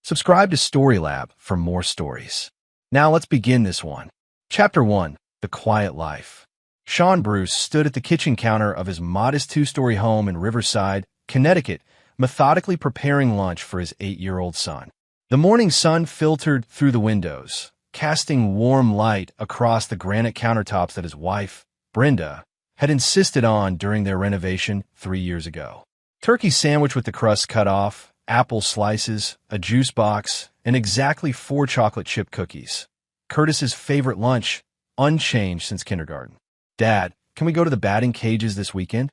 Subscribe to Storylab for more stories. Now let's begin this one. Chapter 1. The Quiet Life. Sean Bruce stood at the kitchen counter of his modest two-story home in Riverside, Connecticut, methodically preparing lunch for his 8-year-old son. The morning sun filtered through the windows, casting warm light across the granite countertops that his wife, Brenda, had insisted on during their renovation 3 years ago. Turkey sandwich with the crust cut off, apple slices, a juice box, and exactly 4 chocolate chip cookies. Curtis's favorite lunch, unchanged since kindergarten. "Dad, can we go to the batting cages this weekend?"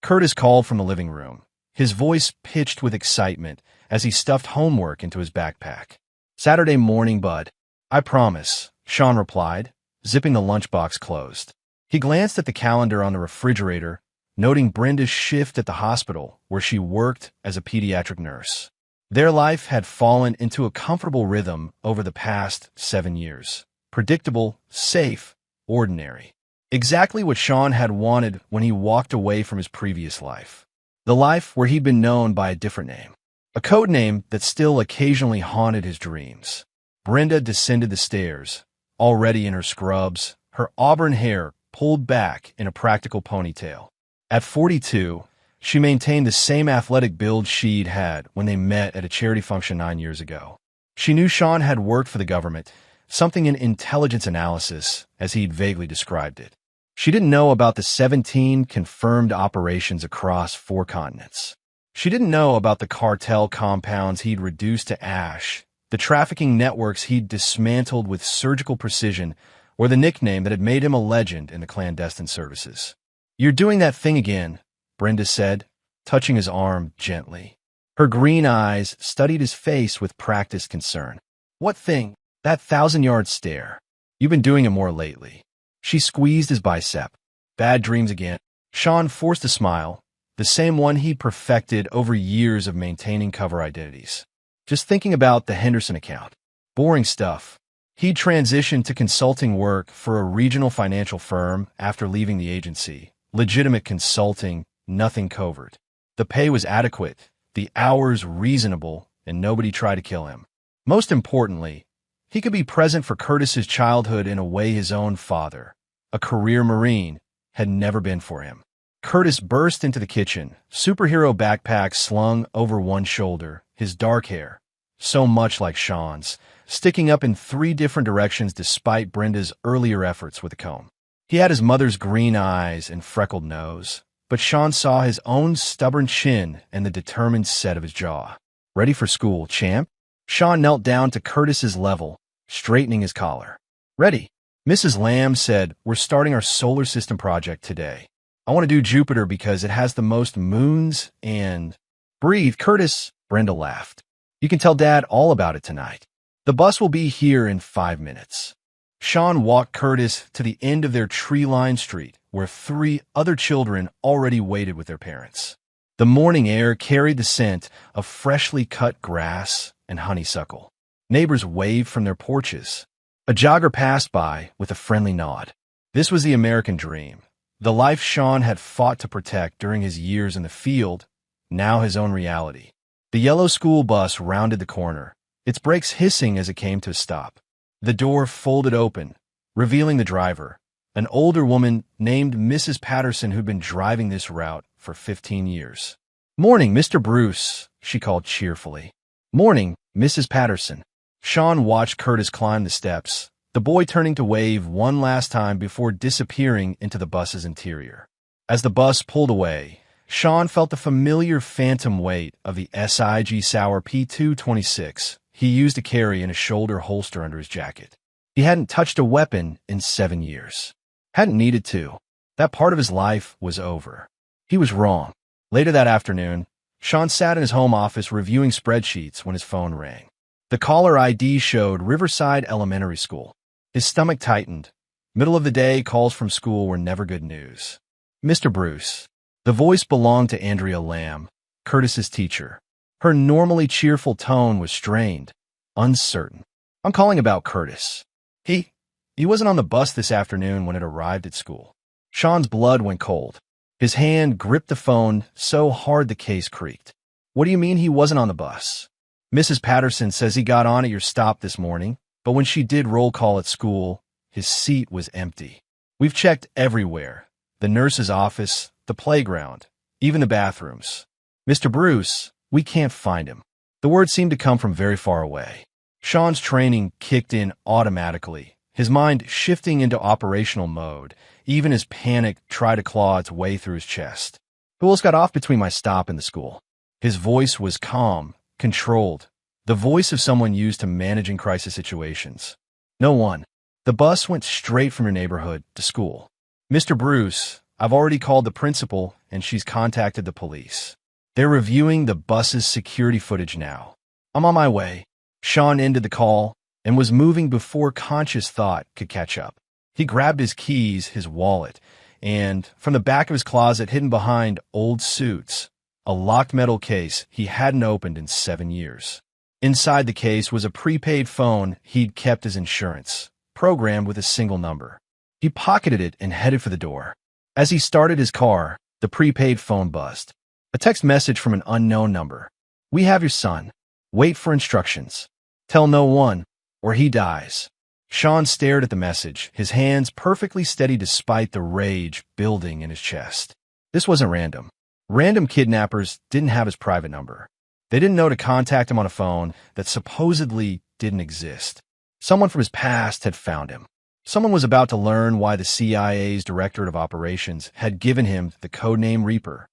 Curtis called from the living room, his voice pitched with excitement as he stuffed homework into his backpack. "Saturday morning, bud. I promise," Sean replied, zipping the lunchbox closed. He glanced at the calendar on the refrigerator, noting Brenda's shift at the hospital where she worked as a pediatric nurse. Their life had fallen into a comfortable rhythm over the past 7 years. Predictable, safe, ordinary. Exactly what Sean had wanted when he walked away from his previous life. The life where he'd been known by a different name. A code name that still occasionally haunted his dreams. Brenda descended the stairs, already in her scrubs, her auburn hair pulled back in a practical ponytail. At 42, she maintained the same athletic build she'd had when they met at a charity function 9 years ago. She knew Sean had worked for the government, something in intelligence analysis, as he'd vaguely described it. She didn't know about the 17 confirmed operations across 4 continents. She didn't know about the cartel compounds he'd reduced to ash, the trafficking networks he'd dismantled with surgical precision, or the nickname that had made him a legend in the clandestine services. "You're doing that thing again," Brenda said, touching his arm gently. Her green eyes studied his face with practiced concern. "What thing?" "That 1,000-yard stare. You've been doing it more lately." She squeezed his bicep. "Bad dreams again." Sean forced a smile, the same one he'd perfected over years of maintaining cover identities. "Just thinking about the Henderson account. Boring stuff." He'd transitioned to consulting work for a regional financial firm after leaving the agency. Legitimate consulting, nothing covert. The pay was adequate, the hours reasonable, and nobody tried to kill him. Most importantly, he could be present for Curtis's childhood in a way his own father, a career Marine, had never been for him. Curtis burst into the kitchen, superhero backpack slung over one shoulder, his dark hair, so much like Sean's, sticking up in 3 different directions despite Brenda's earlier efforts with a comb. He had his mother's green eyes and freckled nose, but Sean saw his own stubborn chin and the determined set of his jaw. "Ready for school, champ?" Sean knelt down to Curtis's level, straightening his collar. "Ready." Mrs. Lamb said, "We're starting our solar system project today. I want to do Jupiter because it has the most moons and—" "Breathe, Curtis," Brenda laughed. "You can tell Dad all about it tonight. The bus will be here in 5 minutes." Sean walked Curtis to the end of their tree-lined street, where 3 other children already waited with their parents. The morning air carried the scent of freshly cut grass and honeysuckle. Neighbors waved from their porches. A jogger passed by with a friendly nod. This was the American dream, the life Sean had fought to protect during his years in the field, now his own reality. The yellow school bus rounded the corner, its brakes hissing as it came to a stop. The door folded open, revealing the driver, an older woman named Mrs. Patterson who'd been driving this route for 15 years. "Morning, Mr. Bruce," she called cheerfully. "Morning, Mrs. Patterson." Sean watched Curtis climb the steps, the boy turning to wave one last time before disappearing into the bus's interior. As the bus pulled away, Sean felt the familiar phantom weight of the SIG Sauer P226 he used to carry in a shoulder holster under his jacket. He hadn't touched a weapon in 7 years. Hadn't needed to. That part of his life was over. He was wrong. Later that afternoon, Sean sat in his home office reviewing spreadsheets when his phone rang. The caller ID showed Riverside Elementary School. His stomach tightened. Middle of the day, calls from school were never good news. "Mr. Bruce." The voice belonged to Andrea Lamb, Curtis's teacher. Her normally cheerful tone was strained, uncertain. "I'm calling about Curtis. He wasn't on the bus this afternoon when it arrived at school." Sean's blood went cold. His hand gripped the phone so hard the case creaked. "What do you mean he wasn't on the bus?" Mrs. Patterson says he got on at your stop this morning, but when she did roll call at school, his seat was empty. We've checked everywhere. The nurse's office, the playground, even the bathrooms. Mr. Bruce, we can't find him. The words seemed to come from very far away. Sean's training kicked in automatically, his mind shifting into operational mode, even as panic tried to claw its way through his chest. Who else got off between my stop and the school? His voice was calm, controlled, the voice of someone used to managing crisis situations. No one. The bus went straight from your neighborhood to school. Mr. Bruce, I've already called the principal and she's contacted the police. They're reviewing the bus's security footage now. I'm on my way. Sean ended the call and was moving before conscious thought could catch up. He grabbed his keys, his wallet, and from the back of his closet hidden behind old suits, a locked metal case he hadn't opened in 7 years. Inside the case was a prepaid phone he'd kept as insurance, programmed with a single number. He pocketed it and headed for the door. As he started his car, the prepaid phone buzzed. A text message from an unknown number. We have your son. Wait for instructions. Tell no one, or he dies. Sean stared at the message, his hands perfectly steady despite the rage building in his chest. This wasn't random. Random kidnappers didn't have his private number. They didn't know to contact him on a phone that supposedly didn't exist. Someone from his past had found him. Someone was about to learn why the CIA's Directorate of Operations had given him the codename Reaper.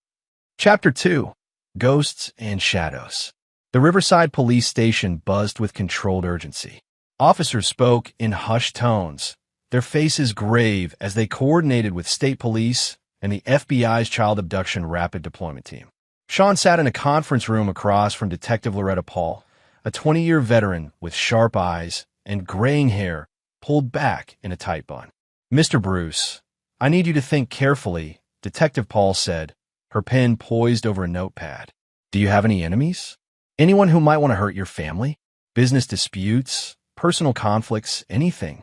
Chapter 2. Ghosts and Shadows. The Riverside Police Station buzzed with controlled urgency. Officers spoke in hushed tones, their faces grave as they coordinated with state police and the FBI's Child Abduction Rapid Deployment Team. Sean sat in a conference room across from Detective Loretta Paul, a 20-year veteran with sharp eyes and graying hair pulled back in a tight bun. Mr. Bruce, I need you to think carefully, Detective Paul said, her pen poised over a notepad. Do you have any enemies? Anyone who might want to hurt your family? Business disputes? Personal conflicts? Anything?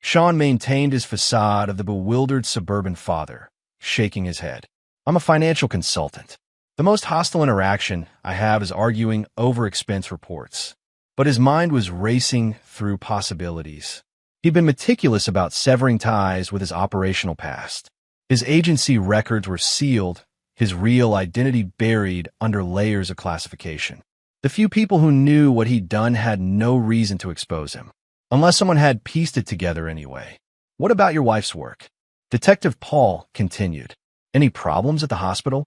Sean maintained his facade of the bewildered suburban father, shaking his head. I'm a financial consultant. The most hostile interaction I have is arguing over expense reports. But his mind was racing through possibilities. He'd been meticulous about severing ties with his operational past. His agency records were sealed, his real identity buried under layers of classification. The few people who knew what he'd done had no reason to expose him, unless someone had pieced it together anyway. What about your wife's work? Detective Paul continued. Any problems at the hospital?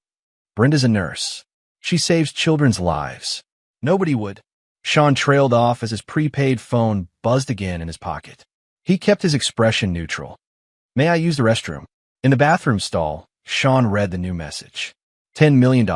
Brenda's a nurse. She saves children's lives. Nobody would. Sean trailed off as his prepaid phone buzzed again in his pocket. He kept his expression neutral. May I use the restroom? In the bathroom stall, Sean read the new message. $10 million.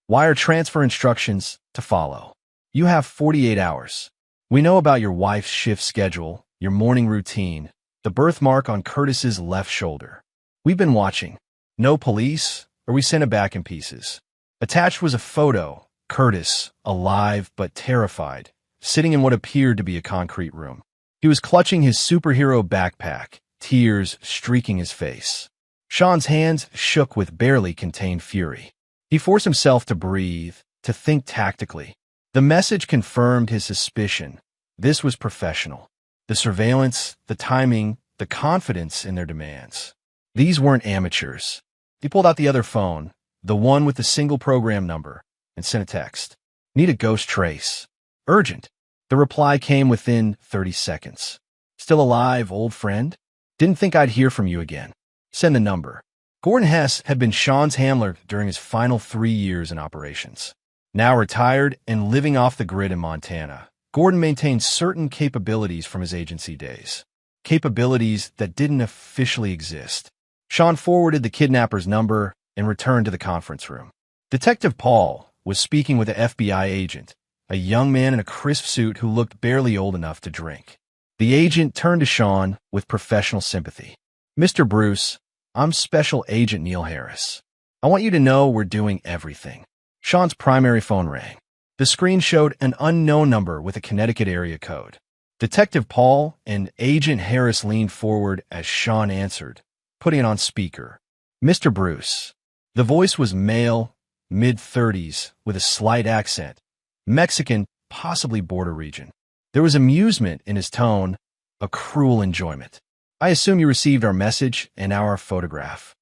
Wire transfer instructions to follow. You have 48 hours. We know about your wife's shift schedule, your morning routine, the birthmark on Curtis's left shoulder. We've been watching. No police, or we sent it back in pieces. Attached was a photo, Curtis, alive but terrified, sitting in what appeared to be a concrete room. He was clutching his superhero backpack, tears streaking his face. Sean's hands shook with barely contained fury. He forced himself to breathe, to think tactically. The message confirmed his suspicion. This was professional. The surveillance, the timing, the confidence in their demands. These weren't amateurs. He pulled out the other phone, the one with the single program number, and sent a text. Need a ghost trace. Urgent. The reply came within 30 seconds. Still alive, old friend? Didn't think I'd hear from you again. Send the number. Gordon Hess had been Sean's handler during his final 3 years in operations. Now retired and living off the grid in Montana, Gordon maintained certain capabilities from his agency days. Capabilities that didn't officially exist. Sean forwarded the kidnapper's number and returned to the conference room. Detective Paul was speaking with an FBI agent, a young man in a crisp suit who looked barely old enough to drink. The agent turned to Sean with professional sympathy. Mr. Bruce, I'm Special Agent Neil Harris. I want you to know we're doing everything. Sean's primary phone rang. The screen showed an unknown number with a Connecticut area code. Detective Paul and Agent Harris leaned forward as Sean answered, putting it on speaker. Mr. Bruce. The voice was male, mid-30s, with a slight accent. Mexican, possibly border region. There was amusement in his tone, a cruel enjoyment. I assume you received our message and our photograph.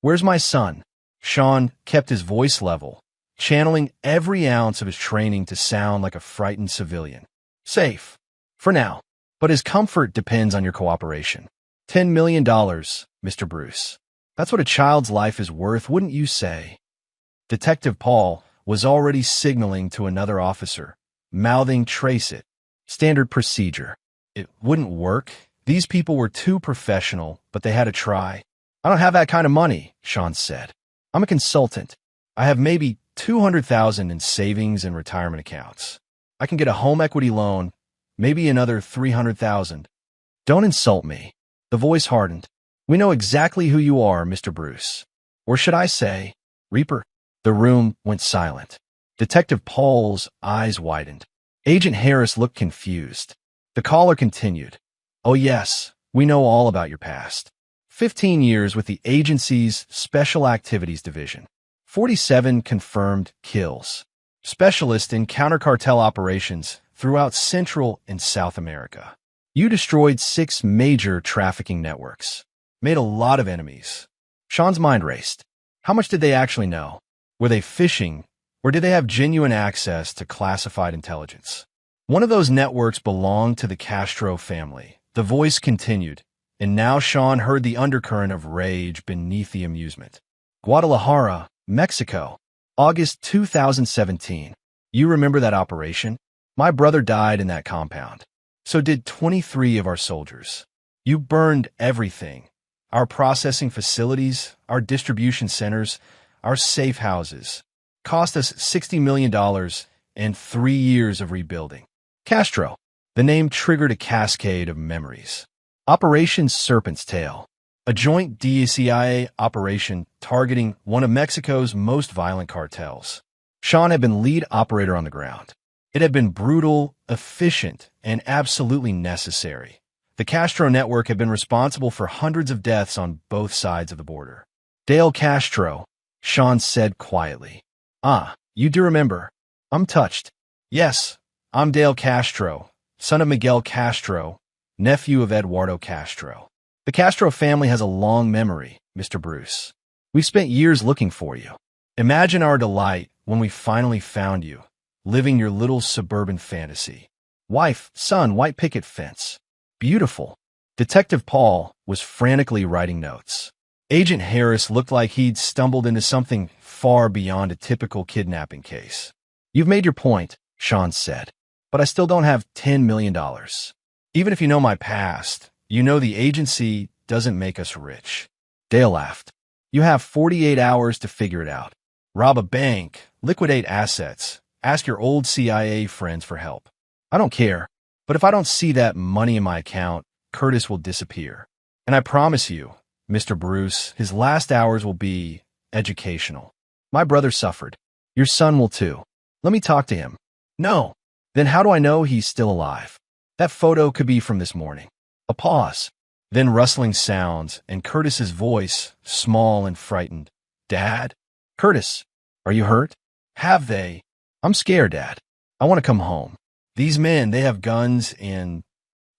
Where's my son? Sean kept his voice level, channeling every ounce of his training to sound like a frightened civilian. Safe. For now. But his comfort depends on your cooperation. $10 million, Mr. Bruce. That's what a child's life is worth, wouldn't you say? Detective Paul was already signaling to another officer, mouthing "Trace it. Standard procedure." It wouldn't work. These people were too professional, but they had to try. I don't have that kind of money, Sean said. I'm a consultant. I have maybe $200,000 in savings and retirement accounts. I can get a home equity loan, maybe another $300,000. Don't insult me. The voice hardened. We know exactly who you are, Mr. Bruce. Or should I say, Reaper? The room went silent. Detective Paul's eyes widened. Agent Harris looked confused. The caller continued. Oh yes, we know all about your past. 15 years with the agency's Special Activities Division. 47 confirmed kills. Specialist in counter-cartel operations throughout Central and South America. You destroyed 6 major trafficking networks. Made a lot of enemies. Sean's mind raced. How much did they actually know? Were they phishing, or did they have genuine access to classified intelligence? One of those networks belonged to the Castro family. The voice continued, and now Sean heard the undercurrent of rage beneath the amusement. Guadalajara, Mexico, August 2017. You remember that operation? My brother died in that compound. So did 23 of our soldiers. You burned everything. Our processing facilities, our distribution centers, our safe houses. Cost us $60 million and 3 years of rebuilding. Castro. The name triggered a cascade of memories. Operation Serpent's Tail. A joint DCIA operation targeting one of Mexico's most violent cartels. Sean had been lead operator on the ground. It had been brutal, efficient, and absolutely necessary. The Castro network had been responsible for hundreds of deaths on both sides of the border. Dale Castro, Sean said quietly. Ah, you do remember. I'm touched. Yes, I'm Dale Castro, son of Miguel Castro, nephew of Eduardo Castro. The Castro family has a long memory, Mr. Bruce. We spent years looking for you. Imagine our delight when we finally found you, living your little suburban fantasy. Wife, son, white picket fence. Beautiful. Detective Paul was frantically writing notes. Agent Harris looked like he'd stumbled into something far beyond a typical kidnapping case. You've made your point, Sean said, but I still don't have $10 million. Even if you know my past, you know the agency doesn't make us rich. Dale laughed. You have 48 hours to figure it out. Rob a bank, liquidate assets, ask your old CIA friends for help. I don't care, but if I don't see that money in my account, Curtis will disappear. And I promise you, Mr. Bruce, his last hours will be educational. My brother suffered. Your son will too. Let me talk to him. No. Then how do I know he's still alive? That photo could be from this morning. A pause. Then rustling sounds, and Curtis's voice, small and frightened. Dad? Curtis, are you hurt? Have they? I'm scared, Dad. I want to come home. These men, they have guns and...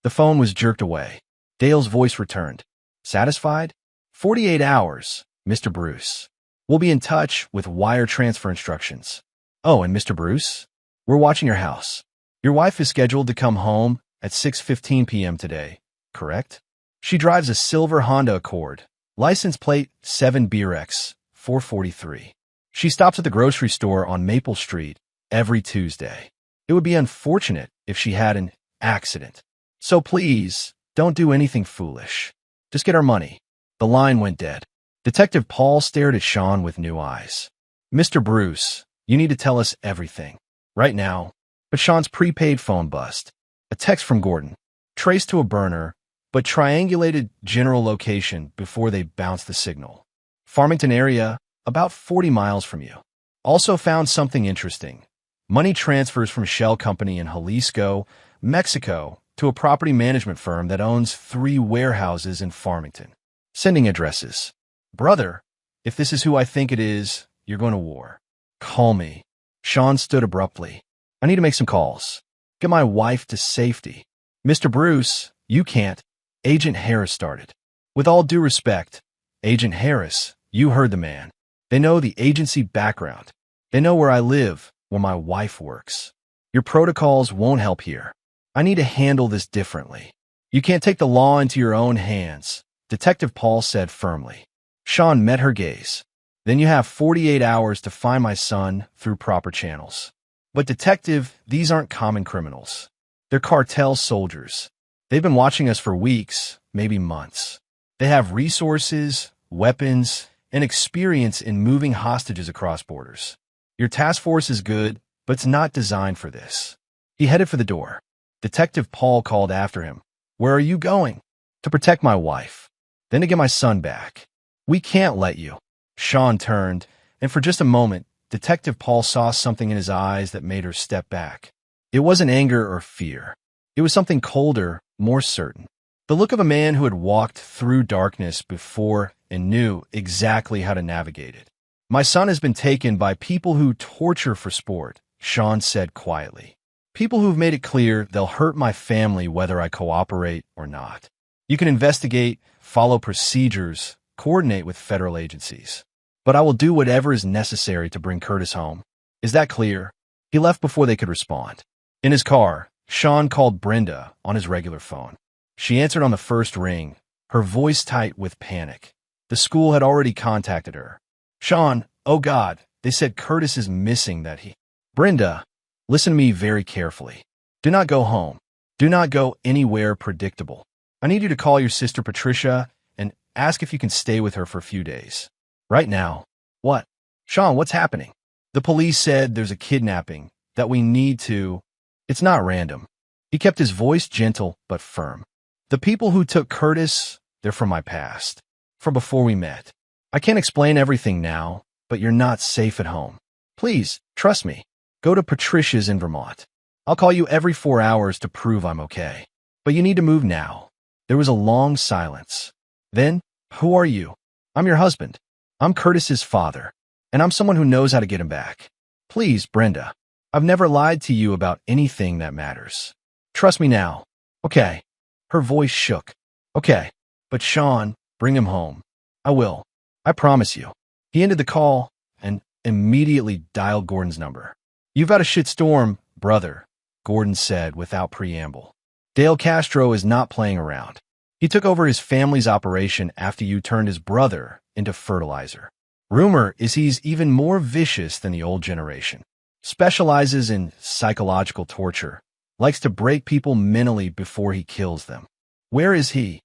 The phone was jerked away. Dale's voice returned. Satisfied? 48 hours, Mr. Bruce. We'll be in touch with wire transfer instructions. Oh, and Mr. Bruce, we're watching your house. Your wife is scheduled to come home at 6:15 p.m. today, correct? She drives a silver Honda Accord, license plate 7BRX 443. She stops at the grocery store on Maple Street every Tuesday. It would be unfortunate if she had an accident. So please, don't do anything foolish. Just get our money. The line went dead. Detective Paul stared at Sean with new eyes. Mr. Bruce, you need to tell us everything. Right now. But Sean's prepaid phone buzzed. A text from Gordon. Traced to a burner, but triangulated general location before they bounced the signal. Farmington area, about 40 miles from you. Also found something interesting. Money transfers from Shell Company in Jalisco, Mexico, to a property management firm that owns 3 warehouses in Farmington. Sending addresses. Brother, if this is who I think it is, you're going to war. Call me. Sean stood abruptly. I need to make some calls. Get my wife to safety. Mr. Bruce, you can't. Agent Harris started. With all due respect, Agent Harris, you heard the man. They know the agency background. They know where I live, where my wife works. Your protocols won't help here. I need to handle this differently. You can't take the law into your own hands, Detective Paul said firmly. Sean met her gaze. Then you have 48 hours to find my son through proper channels. But detective, these aren't common criminals. They're cartel soldiers. They've been watching us for weeks, maybe months. They have resources, weapons, and experience in moving hostages across borders. Your task force is good, but it's not designed for this. He headed for the door. Detective Paul called after him. Where are you going? To protect my wife. Then to get my son back. We can't let you. Sean turned, and for just a moment, Detective Paul saw something in his eyes that made her step back. It wasn't anger or fear. It was something colder, more certain. The look of a man who had walked through darkness before and knew exactly how to navigate it. My son has been taken by people who torture for sport, Sean said quietly. People who've made it clear they'll hurt my family whether I cooperate or not. You can investigate, follow procedures, coordinate with federal agencies. But I will do whatever is necessary to bring Curtis home. Is that clear? He left before they could respond. In his car, Sean called Brenda on his regular phone. She answered on the first ring, her voice tight with panic. The school had already contacted her. Sean, oh God, they said Curtis is missing that he... Brenda, listen to me very carefully. Do not go home. Do not go anywhere predictable. I need you to call your sister Patricia and ask if you can stay with her for a few days. Right now. What? Sean, what's happening? The police said there's a kidnapping, that we need to... It's not random. He kept his voice gentle but firm. The people who took Curtis, they're from my past. From before we met. I can't explain everything now, but you're not safe at home. Please, trust me. Go to Patricia's in Vermont. I'll call you every 4 hours to prove I'm okay. But you need to move now. There was a long silence. Then, who are you? I'm your husband. I'm Curtis's father, and I'm someone who knows how to get him back. Please, Brenda. I've never lied to you about anything that matters. Trust me now. Okay. Her voice shook. Okay. But Sean, bring him home. I will. I promise you. He ended the call and immediately dialed Gordon's number. You've had a shitstorm, brother, Gordon said without preamble. Dale Castro is not playing around. He took over his family's operation after you turned his brother into fertilizer. Rumor is he's even more vicious than the old generation. Specializes in psychological torture. Likes to break people mentally before he kills them. Where is he?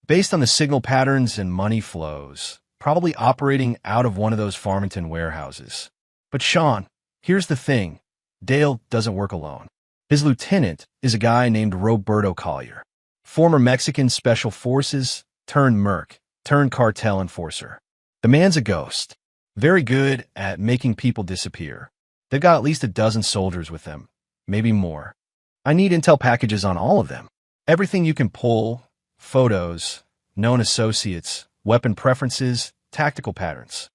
Based on the signal patterns and money flows, probably operating out of one of those Farmington warehouses. But Sean, here's the thing. Dale doesn't work alone. His lieutenant is a guy named Roberto Collier. Former Mexican Special Forces, turned merc, turned cartel enforcer. The man's a ghost. Very good at making people disappear. They've got at least a dozen soldiers with them, maybe more. I need intel packages on all of them. Everything you can pull, photos, known associates, weapon preferences, tactical patterns.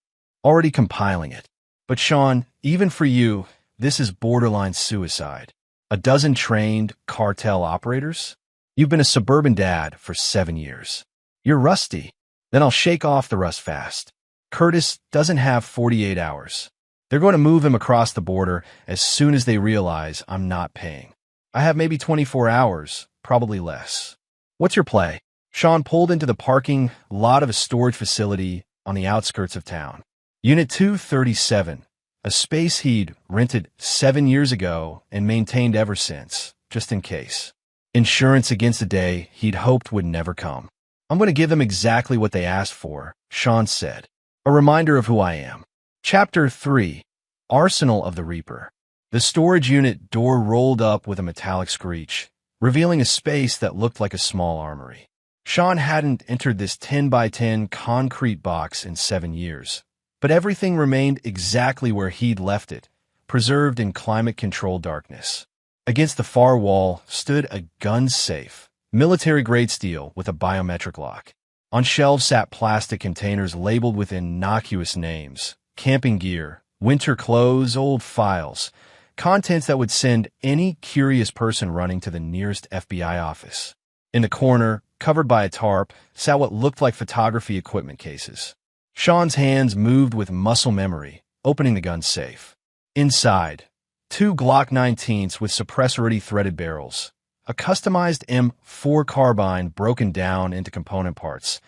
Already compiling it. But Sean, even for you, this is borderline suicide. A dozen trained cartel operators? You've been a suburban dad for 7 years. You're rusty. Then I'll shake off the rust fast. Curtis doesn't have 48 hours. They're going to move him across the border as soon as they realize I'm not paying. I have maybe 24 hours, probably less. What's your play? Sean pulled into the parking lot of a storage facility on the outskirts of town. Unit 237, a space he'd rented 7 years ago and maintained ever since, just in case. Insurance against a day he'd hoped would never come. I'm going to give them exactly what they asked for, Sean said. A reminder of who I am. Chapter 3, Arsenal of the Reaper. The storage unit door rolled up with a metallic screech, revealing a space that looked like a small armory. Sean hadn't entered this 10 by 10 concrete box in 7 years, but everything remained exactly where he'd left it, preserved in climate-controlled darkness. Against the far wall stood a gun safe, military-grade steel with a biometric lock. On shelves sat plastic containers labeled with innocuous names, camping gear, winter clothes, old files, Contents that would send any curious person running to the nearest FBI office. In the corner, covered by a tarp, sat what looked like photography equipment cases. Sean's hands moved with muscle memory, opening the gun safe. Inside, 2 Glock 19s with suppressor-ready threaded barrels, a customized M4 carbine broken down into component parts,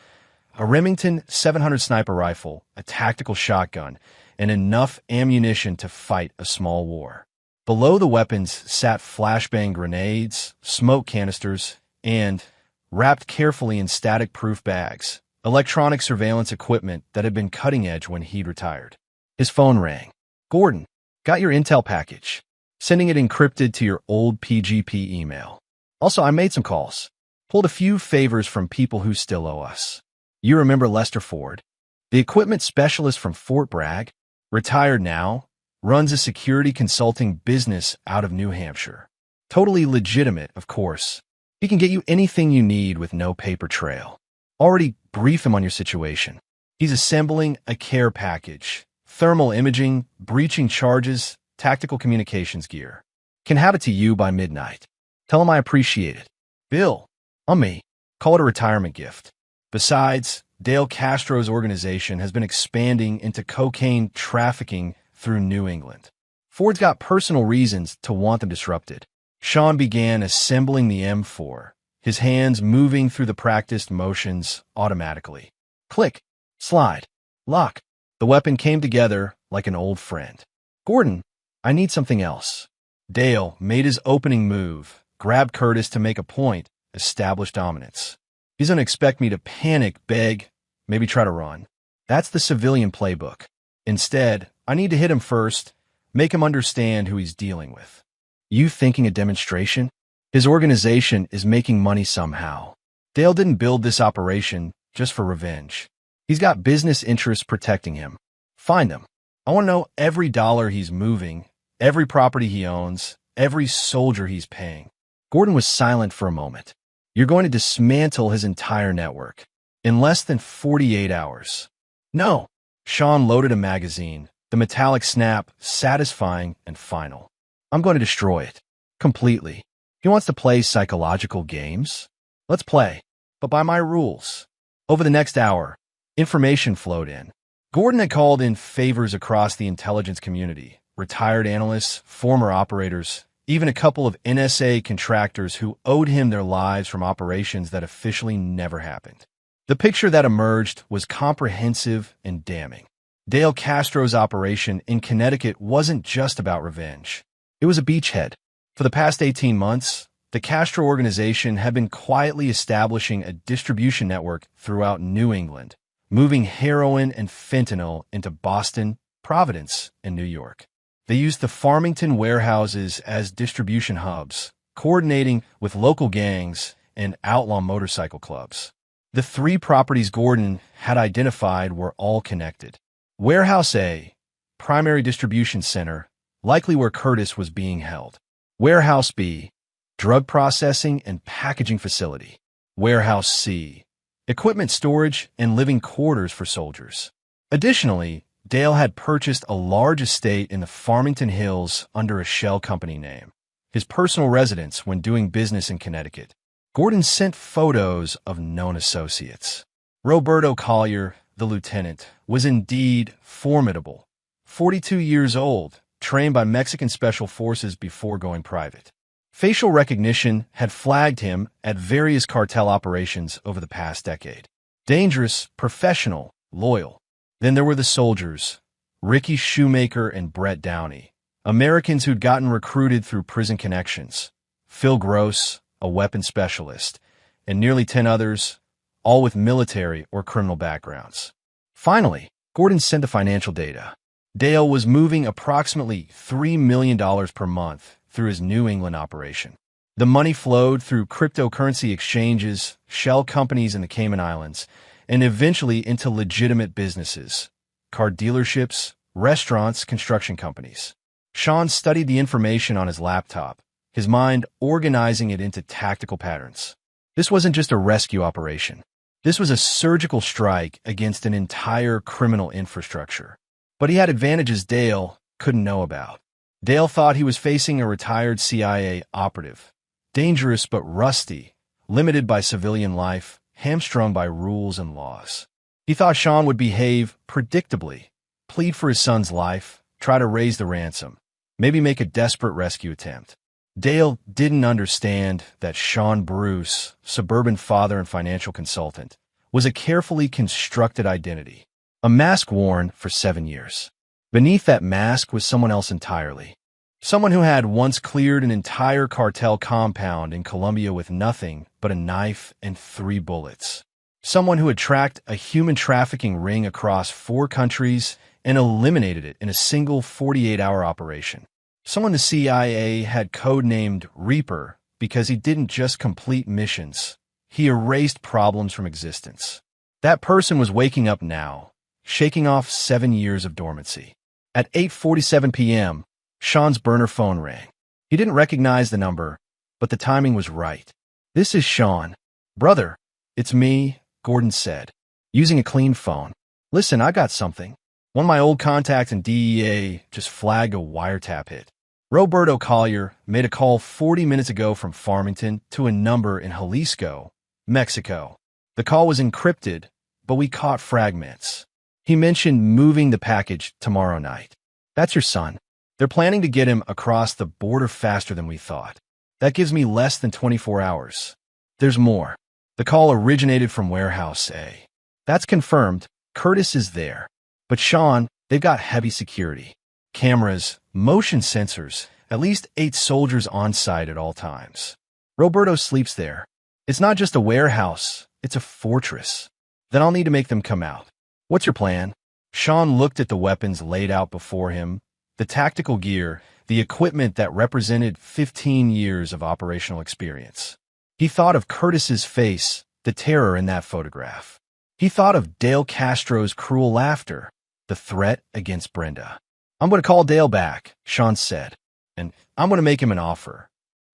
a Remington 700 sniper rifle, a tactical shotgun, and enough ammunition to fight a small war. Below the weapons sat flashbang grenades, smoke canisters, and, wrapped carefully in static-proof bags, electronic surveillance equipment that had been cutting-edge when he'd retired. His phone rang. "Gordon, got your intel package. Sending it encrypted to your old PGP email. Also, I made some calls. Pulled a few favors from people who still owe us. You remember Lester Ford? The equipment specialist from Fort Bragg? Retired now, runs a security consulting business out of New Hampshire. Totally legitimate, of course. He can get you anything you need with no paper trail. Already brief him on your situation. He's assembling a care package. Thermal imaging, breaching charges, tactical communications gear. Can have it to you by midnight. Tell him I appreciate it. Bill, on me. Call it a retirement gift. Besides, Dale Castro's organization has been expanding into cocaine trafficking through New England. Ford's got personal reasons to want them disrupted." Sean began assembling the M4, his hands moving through the practiced motions automatically. Click, slide, lock. The weapon came together like an old friend. "Gordon, I need something else." Dale made his opening move, grabbed Curtis to make a point, establish dominance. He's gonna expect me to panic, beg, maybe try to run. That's the civilian playbook. Instead, I need to hit him first, make him understand who he's dealing with. You thinking a demonstration? His organization is making money somehow. Dale didn't build this operation just for revenge. He's got business interests protecting him. Find him. I want to know every dollar he's moving, every property he owns, every soldier he's paying. Gordon was silent for a moment. You're going to dismantle his entire network in less than 48 hours. No. Sean loaded a magazine, the metallic snap satisfying and final. I'm going to destroy it. Completely. He wants to play psychological games? Let's play, but by my rules. Over the next hour, information flowed in. Gordon had called in favors across the intelligence community, retired analysts, former operators, even a couple of NSA contractors who owed him their lives from operations that officially never happened. The picture that emerged was comprehensive and damning. Dale Castro's operation in Connecticut wasn't just about revenge. It was a beachhead. For the past 18 months, the Castro organization had been quietly establishing a distribution network throughout New England, moving heroin and fentanyl into Boston, Providence, and New York. They used the Farmington warehouses as distribution hubs, coordinating with local gangs and outlaw motorcycle clubs. The 3 properties Gordon had identified were all connected. Warehouse A, primary distribution center, likely where Curtis was being held. Warehouse B, drug processing and packaging facility. Warehouse C, equipment storage and living quarters for soldiers. Additionally, Dale had purchased a large estate in the Farmington Hills under a shell company name, his personal residence when doing business in Connecticut. Gordon sent photos of known associates. Roberto Collier, the lieutenant, was indeed formidable. 42 years old, trained by Mexican Special Forces before going private. Facial recognition had flagged him at various cartel operations over the past decade. Dangerous, professional, loyal. Then there were the soldiers, Ricky Shoemaker and Brett Downey, Americans who'd gotten recruited through prison connections. Phil Gross, a weapons specialist, and nearly 10 others, all with military or criminal backgrounds. Finally, Gordon sent the financial data. Dale was moving approximately $3 million per month through his New England operation. The money flowed through cryptocurrency exchanges, shell companies in the Cayman Islands, and eventually into legitimate businesses, car dealerships, restaurants, construction companies. Sean studied the information on his laptop, his mind organizing it into tactical patterns. This wasn't just a rescue operation. This was a surgical strike against an entire criminal infrastructure. But he had advantages Dale couldn't know about. Dale thought he was facing a retired CIA operative. Dangerous but rusty, limited by civilian life, hamstrung by rules and laws. He thought Sean would behave predictably, plead for his son's life, try to raise the ransom, maybe make a desperate rescue attempt. Dale didn't understand that Sean Bruce, suburban father and financial consultant, was a carefully constructed identity, a mask worn for 7 years. Beneath that mask was someone else entirely. Someone who had once cleared an entire cartel compound in Colombia with nothing but a knife and 3 bullets. Someone who had tracked a human trafficking ring across 4 countries and eliminated it in a single 48-hour operation. Someone the CIA had codenamed Reaper because he didn't just complete missions, he erased problems from existence. That person was waking up now, shaking off 7 years of dormancy. At 8:47 p.m., Sean's burner phone rang. He didn't recognize the number, but the timing was right. "This is Sean." "Brother, it's me," Gordon said, using a clean phone. "Listen, I got something. One of my old contacts in DEA just flagged a wiretap hit. Roberto Collier made a call 40 minutes ago from Farmington to a number in Jalisco, Mexico. The call was encrypted, but we caught fragments. He mentioned moving the package tomorrow night. That's your son. They're planning to get him across the border faster than we thought. That gives me less than 24 hours. There's more. The call originated from Warehouse A. That's confirmed. Curtis is there. But Sean, they've got heavy security. Cameras, motion sensors, at least 8 soldiers on site at all times. Roberto sleeps there. It's not just a warehouse, it's a fortress. Then I'll need to make them come out. What's your plan?" Sean looked at the weapons laid out before him, the tactical gear, the equipment that represented 15 years of operational experience. He thought of Curtis's face, the terror in that photograph. He thought of Dale Castro's cruel laughter, the threat against Brenda. "I'm going to call Dale back," Sean said, "and I'm going to make him an offer."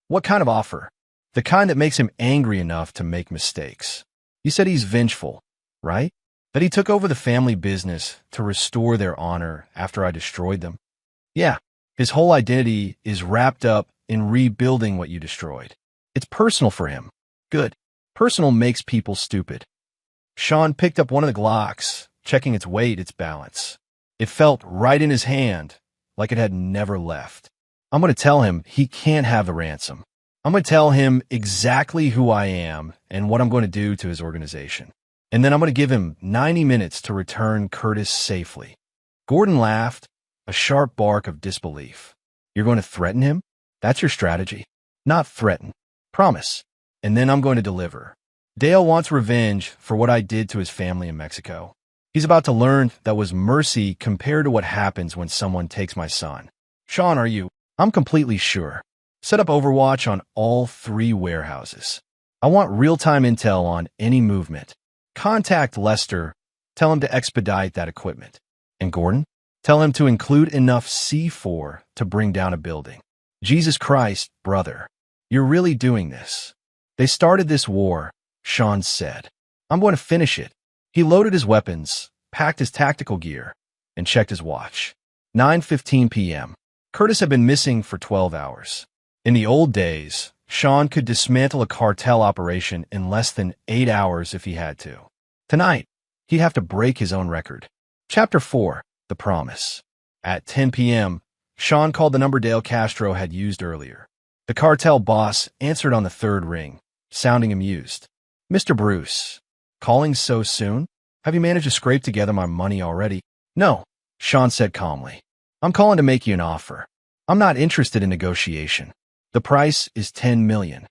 "What kind of offer?" "The kind that makes him angry enough to make mistakes. You said he's vengeful, right? That he took over the family business to restore their honor after I destroyed them?" "Yeah, his whole identity is wrapped up in rebuilding what you destroyed. It's personal for him." "Good. Personal makes people stupid." Sean picked up one of the Glocks, checking its weight, its balance. It felt right in his hand, like it had never left. "I'm going to tell him he can't have the ransom. I'm going to tell him exactly who I am and what I'm going to do to his organization. And then I'm going to give him 90 minutes to return Curtis safely." Gordon laughed, a sharp bark of disbelief. "You're going to threaten him? That's your strategy?" "Not threaten. Promise. And then I'm going to deliver. Dale wants revenge for what I did to his family in Mexico. He's about to learn that was mercy compared to what happens when someone takes my son." "Sean, are you?" "I'm completely sure. Set up Overwatch on all 3 warehouses. I want real-time intel on any movement. Contact Lester. Tell him to expedite that equipment. And Gordon, tell him to include enough C4 to bring down a building." "Jesus Christ, brother. You're really doing this." "They started this war," Sean said. "I'm going to finish it." He loaded his weapons, packed his tactical gear, and checked his watch. 9:15 p.m. Curtis had been missing for 12 hours. In the old days, Sean could dismantle a cartel operation in less than 8 hours if he had to. Tonight, he'd have to break his own record. Chapter 4, The Promise. At 10 p.m., Sean called the number Dale Castro had used earlier. The cartel boss answered on the 3rd ring, sounding amused. "Mr. Bruce, calling so soon? Have you managed to scrape together my money already?" "No," Sean said calmly. "I'm calling to make you an offer. I'm not interested in negotiation. The price is $10 million.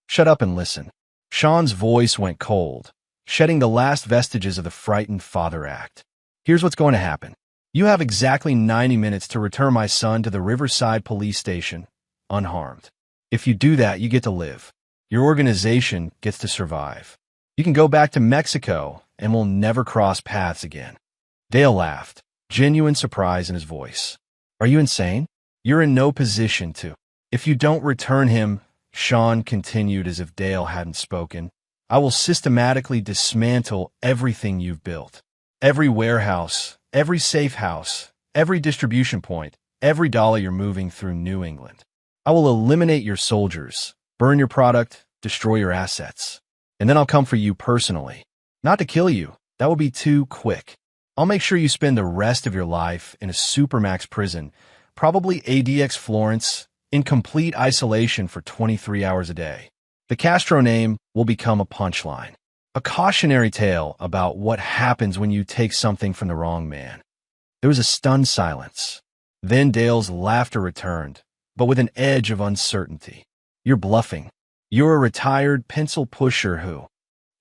Shut up and listen." Sean's voice went cold, shedding the last vestiges of the frightened father act. "Here's what's going to happen. You have exactly 90 minutes to return my son to the Riverside police station, unharmed. If you do that, you get to live. Your organization gets to survive. You can go back to Mexico, and we'll never cross paths again." Dale laughed, genuine surprise in his voice. "Are you insane? You're in no position to. If you don't return him," Sean continued as if Dale hadn't spoken, "I will systematically dismantle everything you've built. Every warehouse, every safe house, every distribution point, every dollar you're moving through New England. I will eliminate your soldiers, burn your product, destroy your assets. And then I'll come for you personally. Not to kill you, that would be too quick. I'll make sure you spend the rest of your life in a supermax prison, probably ADX Florence, in complete isolation for 23 hours a day. The Castro name will become a punchline, a cautionary tale about what happens when you take something from the wrong man. There was a stunned silence. Then Dale's laughter returned, but with an edge of uncertainty. You're bluffing. You're a retired pencil pusher who...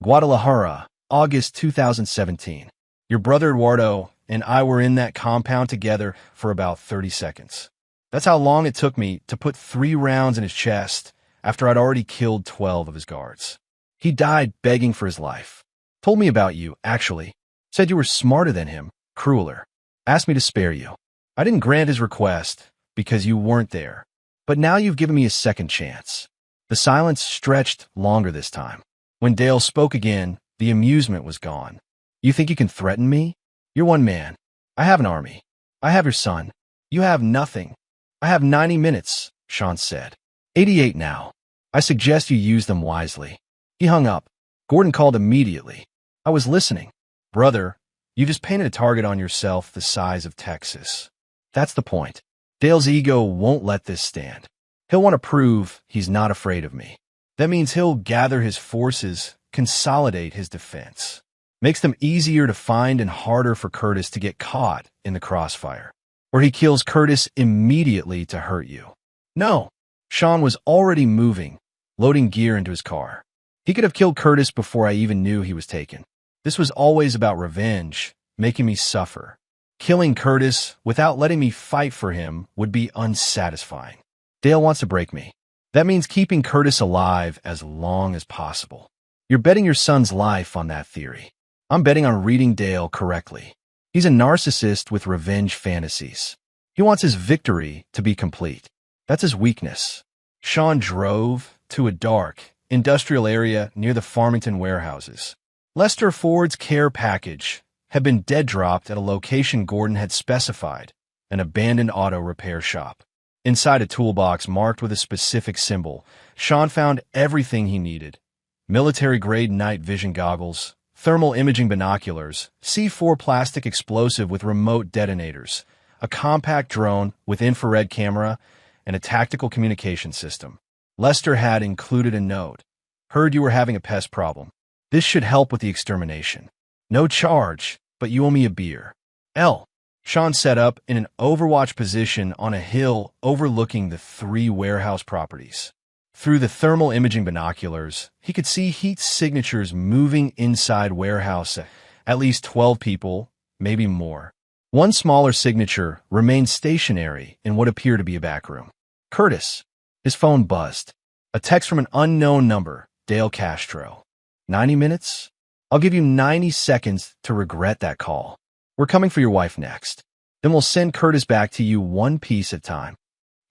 Guadalajara, August 2017. Your brother Eduardo and I were in that compound together for about 30 seconds. That's how long it took me to put 3 rounds in his chest after I'd already killed 12 of his guards. He died begging for his life. Told me about you, actually. Said you were smarter than him, crueler. Asked me to spare you. I didn't grant his request because you weren't there. But now you've given me a second chance. The silence stretched longer this time. When Dale spoke again, the amusement was gone. You think you can threaten me? You're one man. I have an army. I have your son. You have nothing. I have 90 minutes, Sean said. 88 now. I suggest you use them wisely. He hung up. Gordon called immediately. I was listening. Brother, you just painted a target on yourself the size of Texas. That's the point. Dale's ego won't let this stand. He'll want to prove he's not afraid of me. That means he'll gather his forces, consolidate his defense. Makes them easier to find and harder for Curtis to get caught in the crossfire. Or he kills Curtis immediately to hurt you. No. Sean was already moving, loading gear into his car. He could have killed Curtis before I even knew he was taken. This was always about revenge, making me suffer. Killing Curtis without letting me fight for him would be unsatisfying. Dale wants to break me. That means keeping Curtis alive as long as possible. You're betting your son's life on that theory. I'm betting on reading Dale correctly. He's a narcissist with revenge fantasies. He wants his victory to be complete. That's his weakness. Sean drove to a dark, industrial area near the Farmington warehouses. Lester Ford's care package had been dead-dropped at a location Gordon had specified, an abandoned auto repair shop. Inside a toolbox marked with a specific symbol, Sean found everything he needed. Military-grade night vision goggles, thermal imaging binoculars, C4 plastic explosive with remote detonators, a compact drone with infrared camera, and a tactical communication system. Lester had included a note. Heard you were having a pest problem. This should help with the extermination. No charge, but you owe me a beer. L. Sean set up in an overwatch position on a hill overlooking the 3 warehouse properties. Through the thermal imaging binoculars, he could see heat signatures moving inside warehouse, at least 12 people, maybe more. One smaller signature remained stationary in what appeared to be a back room. Curtis. His phone buzzed. A text from an unknown number, Dale Castro. 90 minutes? I'll give you 90 seconds to regret that call. We're coming for your wife next. Then we'll send Curtis back to you one piece at a time.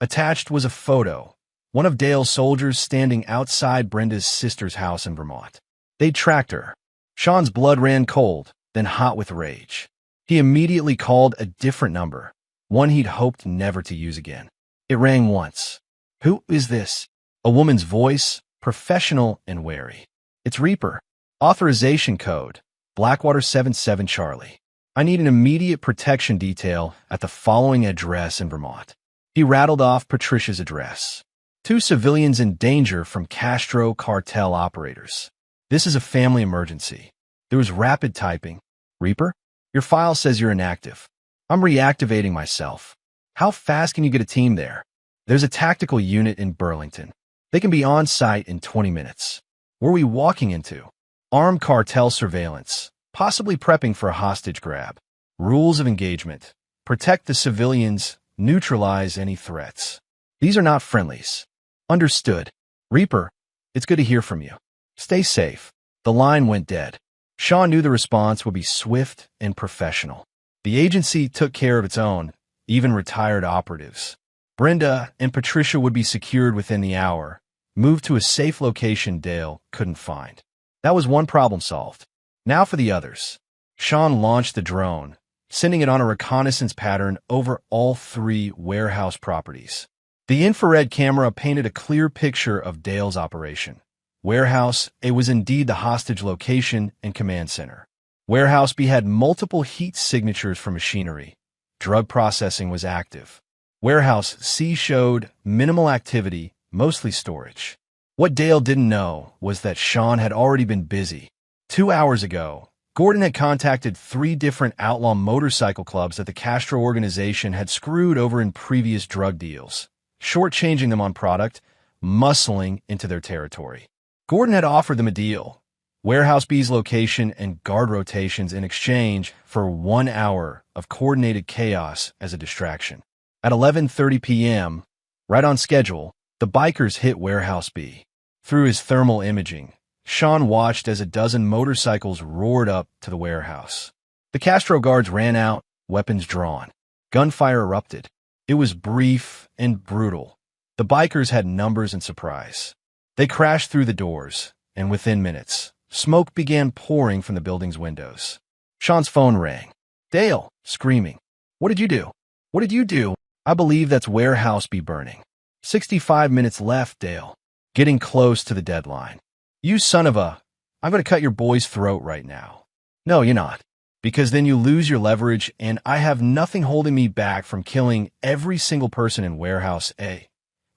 Attached was a photo. One of Dale's soldiers standing outside Brenda's sister's house in Vermont. They'd tracked her. Sean's blood ran cold, then hot with rage. He immediately called a different number, one he'd hoped never to use again. It rang once. Who is this? A woman's voice, professional and wary. It's Reaper. Authorization code, Blackwater 77 Charlie. I need an immediate protection detail at the following address in Vermont. He rattled off Patricia's address. 2 civilians in danger from Castro Cartel operators. This is a family emergency. There was rapid typing. Reaper? Your file says you're inactive. I'm reactivating myself. How fast can you get a team there? There's a tactical unit in Burlington. They can be on site in 20 minutes. Where are we walking into? Armed cartel surveillance, possibly prepping for a hostage grab. Rules of engagement. Protect the civilians, neutralize any threats. These are not friendlies. Understood. Reaper, it's good to hear from you. Stay safe. The line went dead. Sean knew the response would be swift and professional. The agency took care of its own, even retired operatives. Brenda and Patricia would be secured within the hour, moved to a safe location Dale couldn't find. That was one problem solved. Now for the others. Sean launched the drone, sending it on a reconnaissance pattern over all 3 warehouse properties. The infrared camera painted a clear picture of Dale's operation. Warehouse A was indeed the hostage location and command center. Warehouse B had multiple heat signatures for machinery. Drug processing was active. Warehouse C showed minimal activity, mostly storage. What Dale didn't know was that Sean had already been busy. 2 hours ago, Gordon had contacted 3 different outlaw motorcycle clubs that the Castro organization had screwed over in previous drug deals, shortchanging them on product, muscling into their territory. Gordon had offered them a deal: Warehouse B's location and guard rotations in exchange for 1 hour of coordinated chaos as a distraction. At 11:30 p.m., right on schedule, the bikers hit Warehouse B. Through his thermal imaging, Sean watched as a dozen motorcycles roared up to the warehouse. The Castro guards ran out, weapons drawn. Gunfire erupted. It was brief and brutal. The bikers had numbers and surprise. They crashed through the doors, and within minutes, smoke began pouring from the building's windows. Sean's phone rang. Dale, screaming. What did you do? What did you do? I believe that's Warehouse B burning. 65 minutes left, Dale. Getting close to the deadline. You son of a... I'm going to cut your boy's throat right now. No, you're not. Because then you lose your leverage, and I have nothing holding me back from killing every single person in Warehouse A.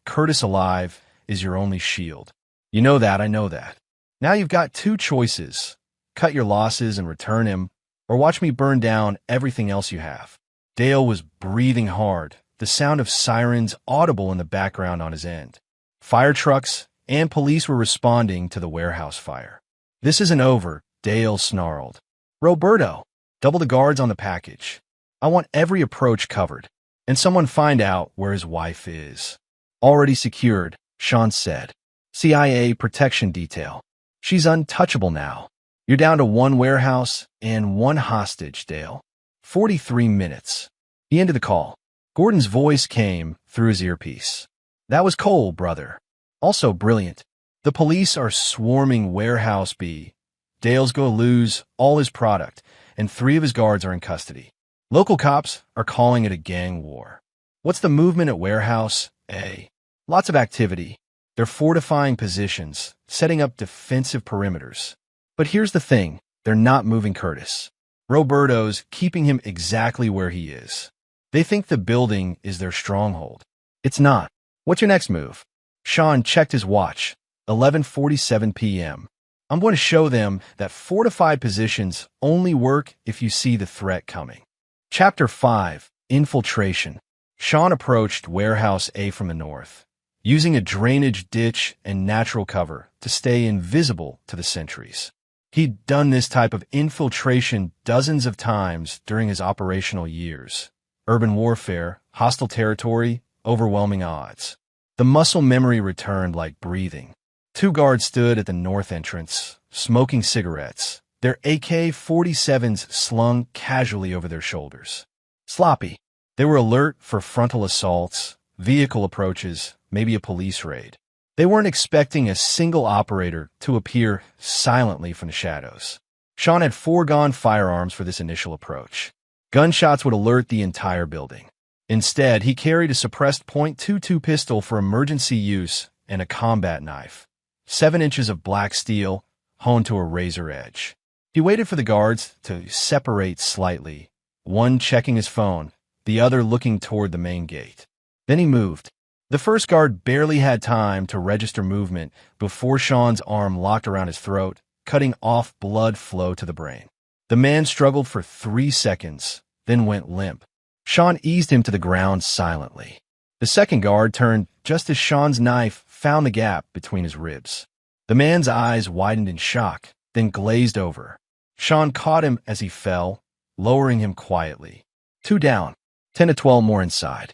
Curtis alive is your only shield. You know that, I know that. Now you've got 2 choices. Cut your losses and return him, or watch me burn down everything else you have. Dale was breathing hard, the sound of sirens audible in the background on his end. Fire trucks and police were responding to the warehouse fire. This isn't over, Dale snarled. Roberto, double the guards on the package. I want every approach covered, and someone find out where his wife is. Already secured, Sean said. CIA protection detail. She's untouchable now. You're down to 1 warehouse and 1 hostage, Dale. 43 minutes. He ended the call. Gordon's voice came through his earpiece. That was Cole, brother. Also brilliant. The police are swarming Warehouse B. Dale's going to lose all his product, and 3 of his guards are in custody. Local cops are calling it a gang war. What's the movement at Warehouse A? Lots of activity. They're fortifying positions, setting up defensive perimeters. But here's the thing, they're not moving Curtis. Roberto's keeping him exactly where he is. They think the building is their stronghold. It's not. What's your next move? Sean checked his watch. 11:47 p.m. I'm going to show them that fortified positions only work if you see the threat coming. Chapter 5, Infiltration. Sean approached Warehouse A from the north, using a drainage ditch and natural cover to stay invisible to the sentries. He'd done this type of infiltration dozens of times during his operational years. Urban warfare, hostile territory, overwhelming odds. The muscle memory returned like breathing. 2 guards stood at the north entrance, smoking cigarettes, their AK-47s slung casually over their shoulders. Sloppy. They were alert for frontal assaults, vehicle approaches, maybe a police raid. They weren't expecting a single operator to appear silently from the shadows. Sean had foregone firearms for this initial approach. Gunshots would alert the entire building. Instead, he carried a suppressed .22 pistol for emergency use and a combat knife. 7 inches of black steel, honed to a razor edge. He waited for the guards to separate slightly, one checking his phone, the other looking toward the main gate. Then he moved. The first guard barely had time to register movement before Sean's arm locked around his throat, cutting off blood flow to the brain. The man struggled for 3 seconds, then went limp. Sean eased him to the ground silently. The second guard turned just as Sean's knife found the gap between his ribs. The man's eyes widened in shock, then glazed over. Sean caught him as he fell, lowering him quietly. 2 down, 10 to 12 more inside.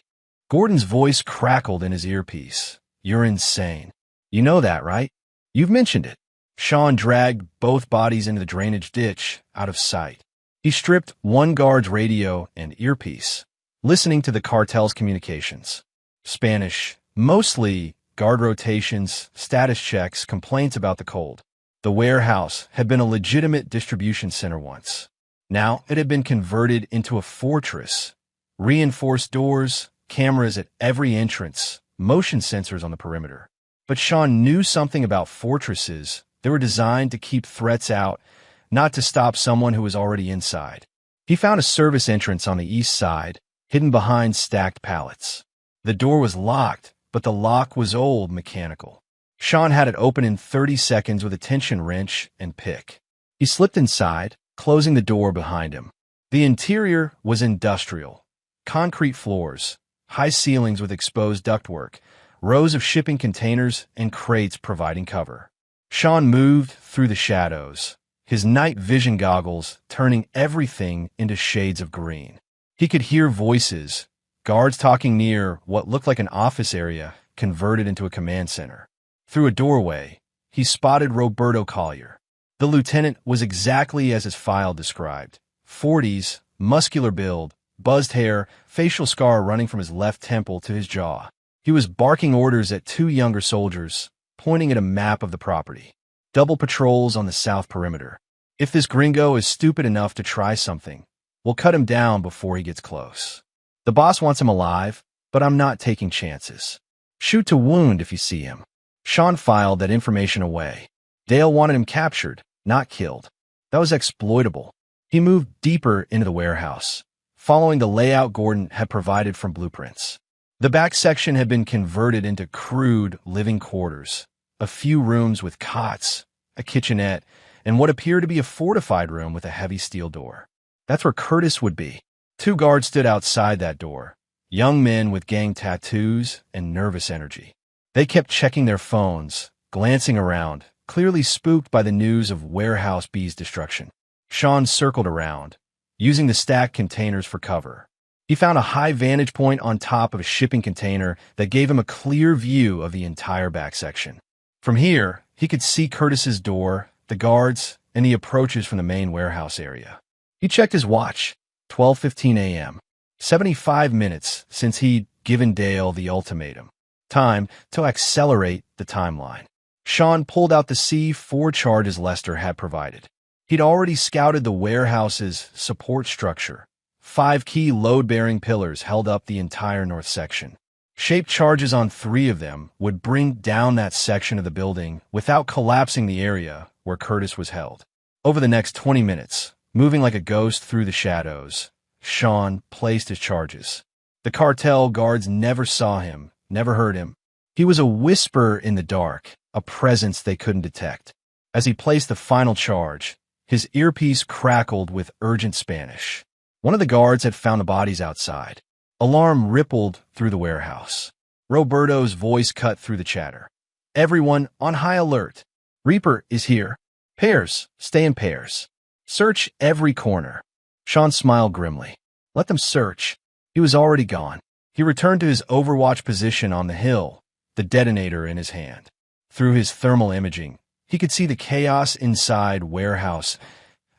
Gordon's voice crackled in his earpiece. You're insane. You know that, right? You've mentioned it. Sean dragged both bodies into the drainage ditch, out of sight. He stripped one guard's radio and earpiece, listening to the cartel's communications. Spanish, mostly guard rotations, status checks, complaints about the cold. The warehouse had been a legitimate distribution center once. Now it had been converted into a fortress. Reinforced doors, cameras at every entrance, motion sensors on the perimeter. But Sean knew something about fortresses. They were designed to keep threats out, not to stop someone who was already inside. He found a service entrance on the east side, hidden behind stacked pallets. The door was locked, but the lock was old, mechanical. Sean had it open in 30 seconds with a tension wrench and pick. He slipped inside, closing the door behind him. The interior was industrial. Concrete floors, high ceilings with exposed ductwork, rows of shipping containers and crates providing cover. Sean moved through the shadows, his night vision goggles turning everything into shades of green. He could hear voices, guards talking near what looked like an office area converted into a command center. Through a doorway, he spotted Roberto Collier. The lieutenant was exactly as his file described. 40s, muscular build, buzzed hair, facial scar running from his left temple to his jaw. He was barking orders at two younger soldiers, pointing at a map of the property. Double patrols on the south perimeter. If this gringo is stupid enough to try something, we'll cut him down before he gets close. The boss wants him alive, but I'm not taking chances. Shoot to wound if you see him. Sean filed that information away. Dale wanted him captured, not killed. That was exploitable. He moved deeper into the warehouse, following the layout Gordon had provided from blueprints. The back section had been converted into crude living quarters, a few rooms with cots, a kitchenette, and what appeared to be a fortified room with a heavy steel door. That's where Curtis would be. Two guards stood outside that door, young men with gang tattoos and nervous energy. They kept checking their phones, glancing around, clearly spooked by the news of Warehouse B's destruction. Sean circled around, using the stacked containers for cover. He found a high vantage point on top of a shipping container that gave him a clear view of the entire back section. From here, he could see Curtis's door, the guards, and the approaches from the main warehouse area. He checked his watch, 12:15 a.m. 75 minutes since he'd given Dale the ultimatum. Time to accelerate the timeline. Sean pulled out the C4 charges Lester had provided. He'd already scouted the warehouse's support structure. 5 key load-bearing pillars held up the entire north section. Shaped charges on 3 of them would bring down that section of the building without collapsing the area where Curtis was held. Over the next 20 minutes, moving like a ghost through the shadows, Sean placed his charges. The cartel guards never saw him, never heard him. He was a whisper in the dark, a presence they couldn't detect. As he placed the final charge, his earpiece crackled with urgent Spanish. One of the guards had found the bodies outside. Alarm rippled through the warehouse. Roberto's voice cut through the chatter. Everyone on high alert. Reaper is here. Pairs, stay in pairs. Search every corner. Sean smiled grimly. Let them search. He was already gone. He returned to his overwatch position on the hill, the detonator in his hand. Through his thermal imaging, he could see the chaos inside warehouse,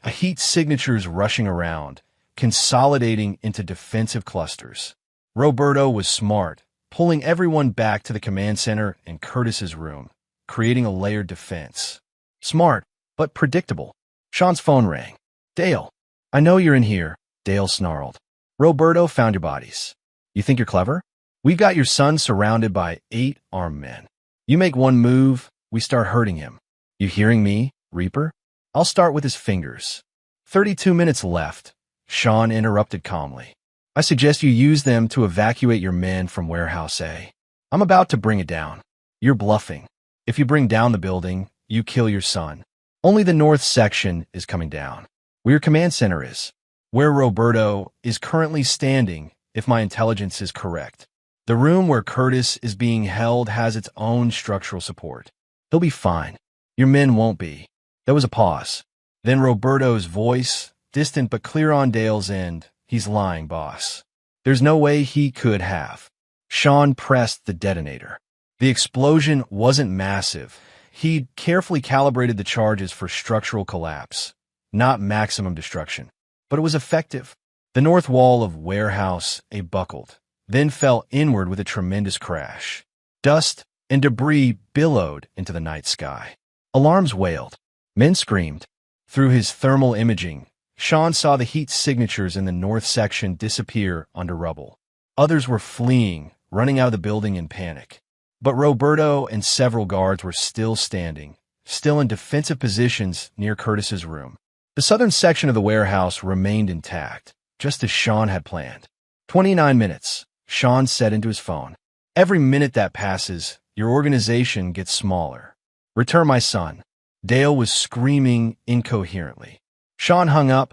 a heat signatures rushing around, consolidating into defensive clusters. Roberto was smart, pulling everyone back to the command center and Curtis's room, creating a layered defense. Smart, but predictable. Sean's phone rang. Dale, I know you're in here, Dale snarled. Roberto found your bodies. You think you're clever? We've got your son surrounded by 8 armed men. You make one move, we start hurting him. You hearing me, Reaper? I'll start with his fingers. 32 minutes left. Sean interrupted calmly. I suggest you use them to evacuate your men from Warehouse A. I'm about to bring it down. You're bluffing. If you bring down the building, you kill your son. Only the north section is coming down, where your command center is, where Roberto is currently standing, if my intelligence is correct. The room where Curtis is being held has its own structural support. He'll be fine. Your men won't be. There was a pause. Then Roberto's voice, distant but clear on Dale's end. He's lying, boss. There's no way he could have. Sean pressed the detonator. The explosion wasn't massive. He'd carefully calibrated the charges for structural collapse, not maximum destruction. But it was effective. The north wall of Warehouse A buckled, then fell inward with a tremendous crash. Dust and debris billowed into the night sky. Alarms wailed. Men screamed. Through his thermal imaging, Sean saw the heat signatures in the north section disappear under rubble. Others were fleeing, running out of the building in panic. But Roberto and several guards were still standing, still in defensive positions near Curtis's room. The southern section of the warehouse remained intact, just as Sean had planned. 29 minutes, Sean said into his phone. Every minute that passes, your organization gets smaller. Return my son. Dale was screaming incoherently. Sean hung up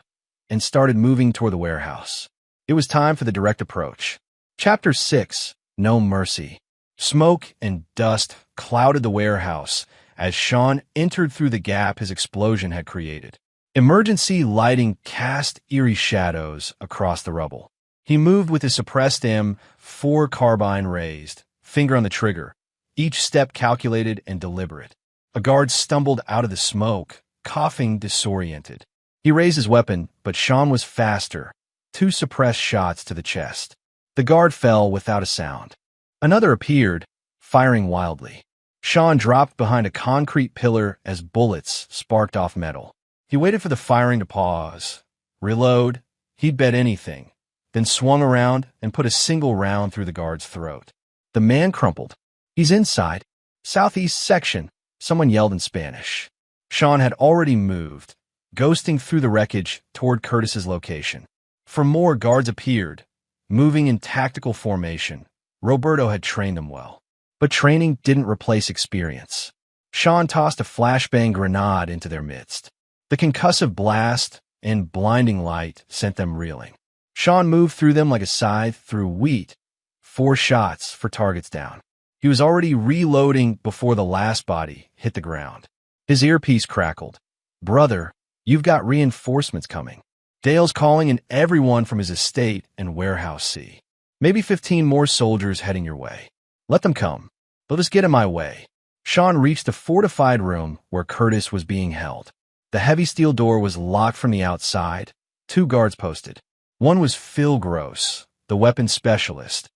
and started moving toward the warehouse. It was time for the direct approach. Chapter 6, No Mercy. Smoke and dust clouded the warehouse as Sean entered through the gap his explosion had created. Emergency lighting cast eerie shadows across the rubble. He moved with his suppressed M4 carbine raised, finger on the trigger, each step calculated and deliberate. A guard stumbled out of the smoke, coughing disoriented. He raised his weapon, but Sean was faster. 2 suppressed shots to the chest. The guard fell without a sound. Another appeared, firing wildly. Sean dropped behind a concrete pillar as bullets sparked off metal. He waited for the firing to pause. Reload. He'd bet anything. Then swung around and put a single round through the guard's throat. The man crumpled. He's inside. Southeast section, someone yelled in Spanish. Sean had already moved, ghosting through the wreckage toward Curtis's location. For more guards appeared, moving in tactical formation. Roberto had trained them well. But training didn't replace experience. Sean tossed a flashbang grenade into their midst. The concussive blast and blinding light sent them reeling. Sean moved through them like a scythe through wheat. 4 shots for targets down. He was already reloading before the last body hit the ground. His earpiece crackled. Brother, you've got reinforcements coming. Dale's calling in everyone from his estate and warehouse C. Maybe 15 more soldiers heading your way. Let them come. They'll just get in my way. Sean reached the fortified room where Curtis was being held. The heavy steel door was locked from the outside. 2 guards posted. One was Phil Gross, the weapons specialist,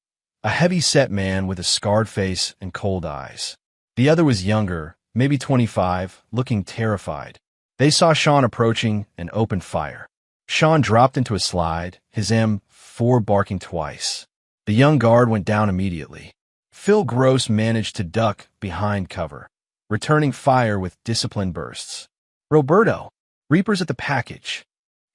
a heavy-set man with a scarred face and cold eyes. The other was younger, maybe 25, looking terrified. They saw Sean approaching and opened fire. Sean dropped into a slide, his M4 barking twice. The young guard went down immediately. Phil Gross managed to duck behind cover, returning fire with disciplined bursts. Roberto, Reaper's at the package.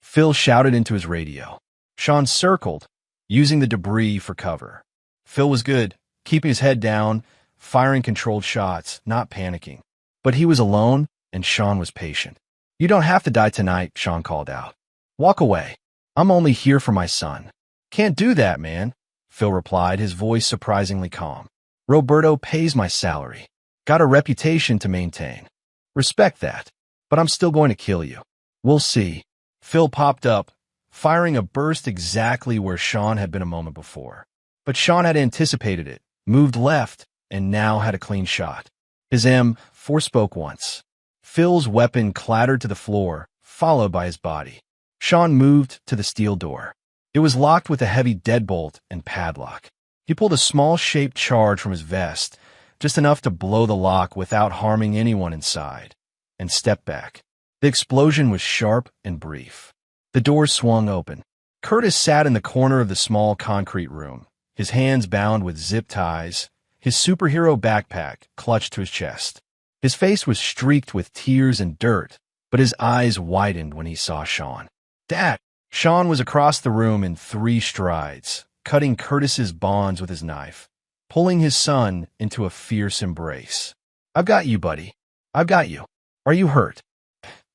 Phil shouted into his radio. Sean circled, using the debris for cover. Phil was good, keeping his head down, firing controlled shots, not panicking. But he was alone, and Sean was patient. You don't have to die tonight, Sean called out. Walk away. I'm only here for my son. Can't do that, man, Phil replied, his voice surprisingly calm. Roberto pays my salary. Got a reputation to maintain. Respect that. But I'm still going to kill you. We'll see. Phil popped up, firing a burst exactly where Sean had been a moment before. But Sean had anticipated it, moved left, and now had a clean shot. His M4 spoke once. Phil's weapon clattered to the floor, followed by his body. Sean moved to the steel door. It was locked with a heavy deadbolt and padlock. He pulled a small-shaped charge from his vest, just enough to blow the lock without harming anyone inside, and stepped back. The explosion was sharp and brief. The door swung open. Curtis sat in the corner of the small concrete room, his hands bound with zip ties, his superhero backpack clutched to his chest. His face was streaked with tears and dirt, but his eyes widened when he saw Sean. Dad! Sean was across the room in 3 strides, cutting Curtis's bonds with his knife, pulling his son into a fierce embrace. I've got you, buddy. I've got you. Are you hurt?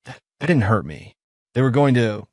They didn't hurt me. They were going to,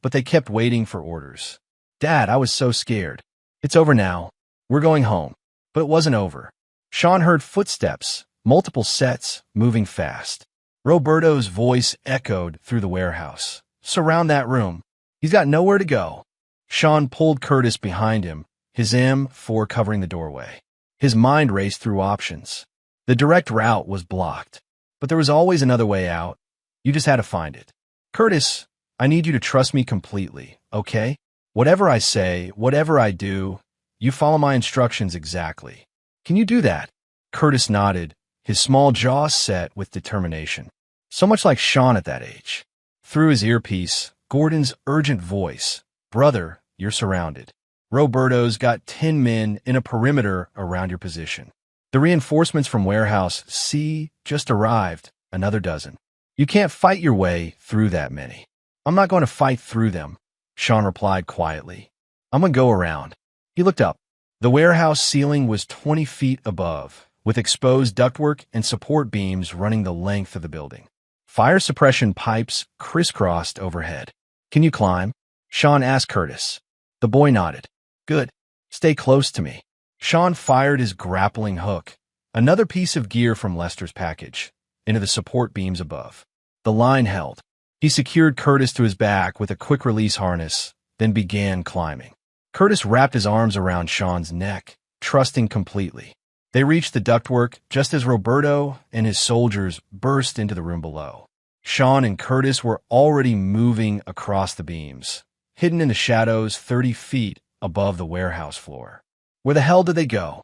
but they kept waiting for orders. Dad, I was so scared. It's over now. We're going home. But it wasn't over. Sean heard footsteps, multiple sets, moving fast. Roberto's voice echoed through the warehouse. Surround that room. He's got nowhere to go. Sean pulled Curtis behind him, his M4 covering the doorway. His mind raced through options. The direct route was blocked, but there was always another way out. You just had to find it. Curtis, I need you to trust me completely, okay? Whatever I say, whatever I do, you follow my instructions exactly. Can you do that? Curtis nodded, his small jaw set with determination. So much like Sean at that age. Through his earpiece, Gordon's urgent voice. Brother, you're surrounded. Roberto's got 10 men in a perimeter around your position. The reinforcements from Warehouse C just arrived, another dozen. You can't fight your way through that many. I'm not going to fight through them, Sean replied quietly. I'm going to go around. He looked up. The warehouse ceiling was 20 feet above, with exposed ductwork and support beams running the length of the building. Fire suppression pipes crisscrossed overhead. Can you climb? Sean asked Curtis. The boy nodded. Good. Stay close to me. Sean fired his grappling hook, another piece of gear from Lester's package, into the support beams above. The line held. He secured Curtis to his back with a quick-release harness, then began climbing. Curtis wrapped his arms around Sean's neck, trusting completely. They reached the ductwork just as Roberto and his soldiers burst into the room below. Sean and Curtis were already moving across the beams, hidden in the shadows 30 feet above the warehouse floor. Where the hell did they go?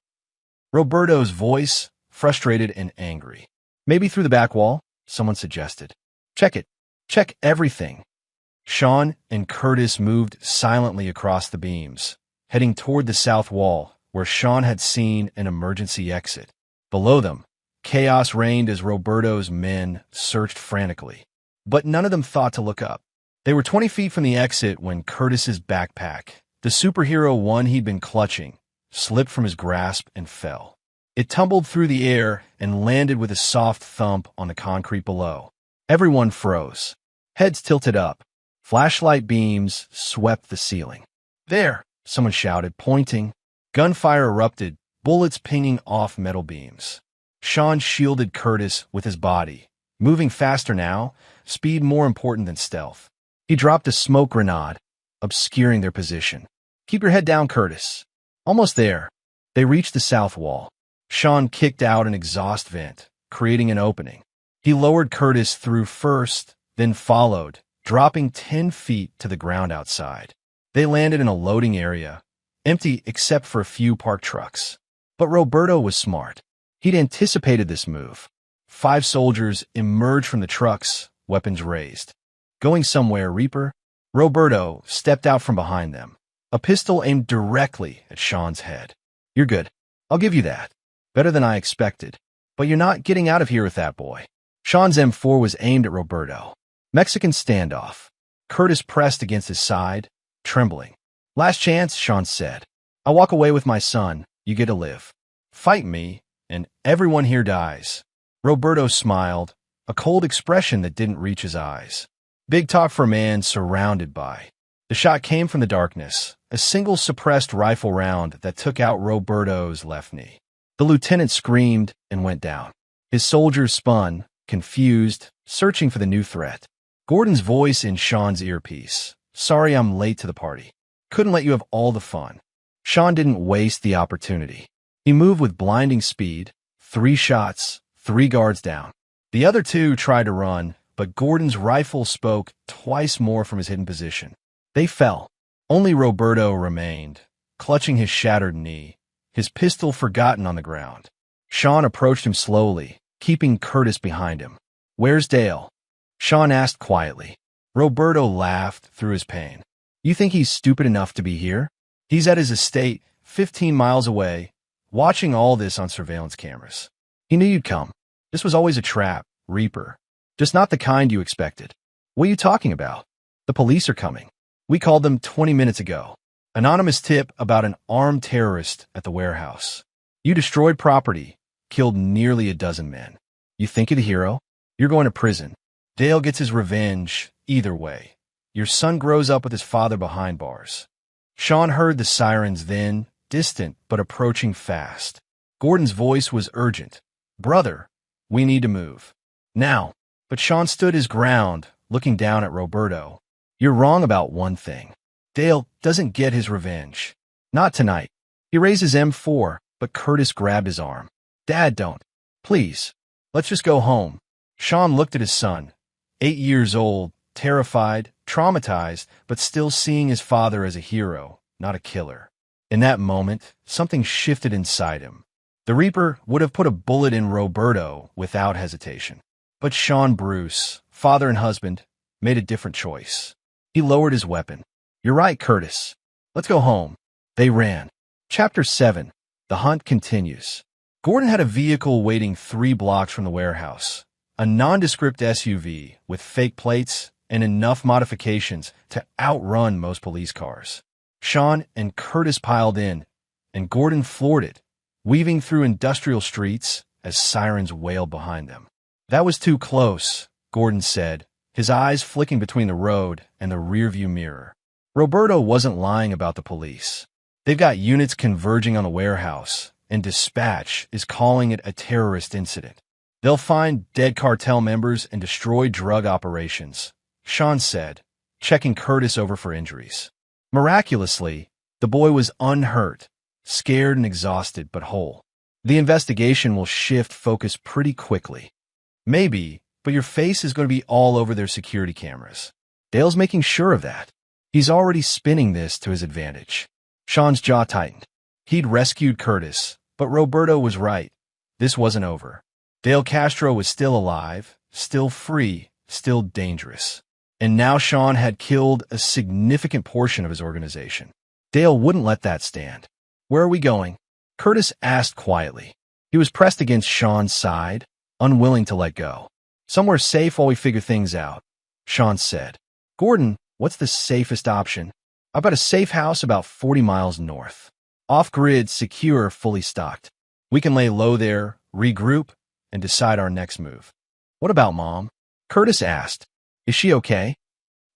Roberto's voice, frustrated and angry. Maybe through the back wall, someone suggested. Check it. Check everything. Sean and Curtis moved silently across the beams, heading toward the south wall, where Sean had seen an emergency exit. Below them, chaos reigned as Roberto's men searched frantically. But none of them thought to look up. They were 20 feet from the exit when Curtis's backpack, the superhero one he'd been clutching, slipped from his grasp and fell. It tumbled through the air and landed with a soft thump on the concrete below. Everyone froze, heads tilted up. Flashlight beams swept the ceiling. There, someone shouted, pointing. Gunfire erupted, bullets pinging off metal beams. Sean shielded Curtis with his body, moving faster now, speed more important than stealth. He dropped a smoke grenade, obscuring their position. Keep your head down, Curtis. Almost there. They reached the south wall. Sean kicked out an exhaust vent, creating an opening. He lowered Curtis through first, then followed, dropping 10 feet to the ground outside. They landed in a loading area, empty except for a few parked trucks. But Roberto was smart. He'd anticipated this move. 5 soldiers emerged from the trucks, weapons raised. Going somewhere, Reaper? Roberto stepped out from behind them, a pistol aimed directly at Sean's head. You're good. I'll give you that. Better than I expected. But you're not getting out of here with that boy. Sean's M4 was aimed at Roberto. Mexican standoff. Curtis pressed against his side, trembling. Last chance, Sean said. I walk away with my son. You get to live. Fight me, and everyone here dies. Roberto smiled, a cold expression that didn't reach his eyes. Big talk for a man surrounded by. The shot came from the darkness, a single suppressed rifle round that took out Roberto's left knee. The lieutenant screamed and went down. His soldiers spun, confused, searching for the new threat. Gordon's voice in Sean's earpiece. Sorry I'm late to the party. Couldn't let you have all the fun. Sean didn't waste the opportunity. He moved with blinding speed, 3 shots, 3 guards down. The other 2 tried to run, but Gordon's rifle spoke twice more from his hidden position. They fell. Only Roberto remained, clutching his shattered knee, his pistol forgotten on the ground. Sean approached him slowly, keeping Curtis behind him. Where's Dale? Sean asked quietly. Roberto laughed through his pain. You think he's stupid enough to be here? He's at his estate, 15 miles away, watching all this on surveillance cameras. He knew you'd come. This was always a trap, Reaper. Just not the kind you expected. What are you talking about? The police are coming. We called them 20 minutes ago. Anonymous tip about an armed terrorist at the warehouse. You destroyed property, killed nearly a dozen men. You think you're the hero? You're going to prison. Dale gets his revenge either way. Your son grows up with his father behind bars. Sean heard the sirens then, distant but approaching fast. Gordon's voice was urgent. Brother, we need to move. Now. But Sean stood his ground, looking down at Roberto. You're wrong about one thing. Dale doesn't get his revenge. Not tonight. He raised his M4, but Curtis grabbed his arm. Dad, don't. Please. Let's just go home. Sean looked at his son, 8 years old, terrified, traumatized, but still seeing his father as a hero, not a killer. In that moment, something shifted inside him. The Reaper would have put a bullet in Roberto without hesitation. But Sean Bruce, father and husband, made a different choice. He lowered his weapon. "You're right, Curtis. Let's go home." They ran. Chapter 7. The hunt continues. Gordon had a vehicle waiting 3 blocks from the warehouse. A nondescript SUV with fake plates and enough modifications to outrun most police cars. Sean and Curtis piled in, and Gordon floored it, weaving through industrial streets as sirens wailed behind them. "That was too close," Gordon said, his eyes flicking between the road and the rearview mirror. Roberto wasn't lying about the police. They've got units converging on the warehouse, and dispatch is calling it a terrorist incident. "They'll find dead cartel members and destroy drug operations," Sean said, checking Curtis over for injuries. Miraculously, the boy was unhurt, scared and exhausted, but whole. "The investigation will shift focus pretty quickly." "Maybe, but your face is going to be all over their security cameras." Dale's making sure of that. He's already spinning this to his advantage. Sean's jaw tightened. He'd rescued Curtis, but Roberto was right. This wasn't over. Dale Castro was still alive, still free, still dangerous. And now Sean had killed a significant portion of his organization. Dale wouldn't let that stand. "Where are we going?" Curtis asked quietly. He was pressed against Sean's side, unwilling to let go. "Somewhere safe while we figure things out," Sean said. "Gordon, what's the safest option?" "I've got a safe house about 40 miles north. Off-grid, secure, fully stocked. We can lay low there, regroup, and decide our next move." "What about Mom?" Curtis asked. "Is she okay?"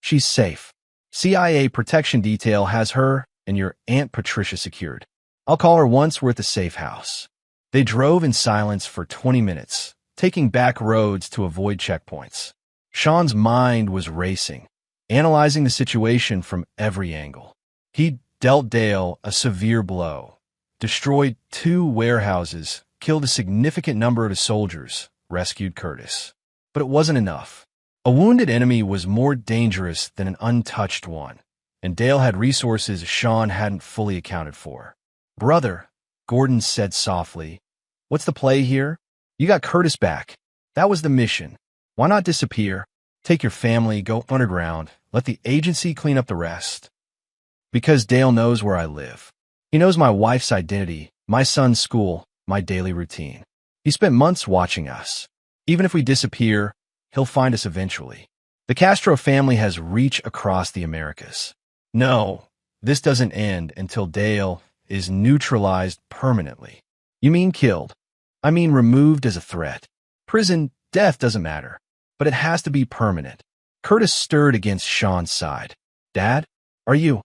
"She's safe. CIA protection detail has her and your Aunt Patricia secured. I'll call her once we're at the safe house." They drove in silence for 20 minutes, taking back roads to avoid checkpoints. Sean's mind was racing, analyzing the situation from every angle. He'd dealt Dale a severe blow, destroyed 2 warehouses, killed a significant number of his soldiers, rescued Curtis. But it wasn't enough. A wounded enemy was more dangerous than an untouched one, and Dale had resources Sean hadn't fully accounted for. "Brother," Gordon said softly, "what's the play here? You got Curtis back. That was the mission. Why not disappear? Take your family, go underground, let the agency clean up the rest." "Because Dale knows where I live. He knows my wife's identity, my son's school, my daily routine. He spent months watching us. Even if we disappear, he'll find us eventually. The Castro family has reach across the Americas. No, this doesn't end until Dale is neutralized permanently." "You mean killed?" "I mean removed as a threat. Prison, death doesn't matter, but it has to be permanent." Curtis stirred against Sean's side. "Dad, are you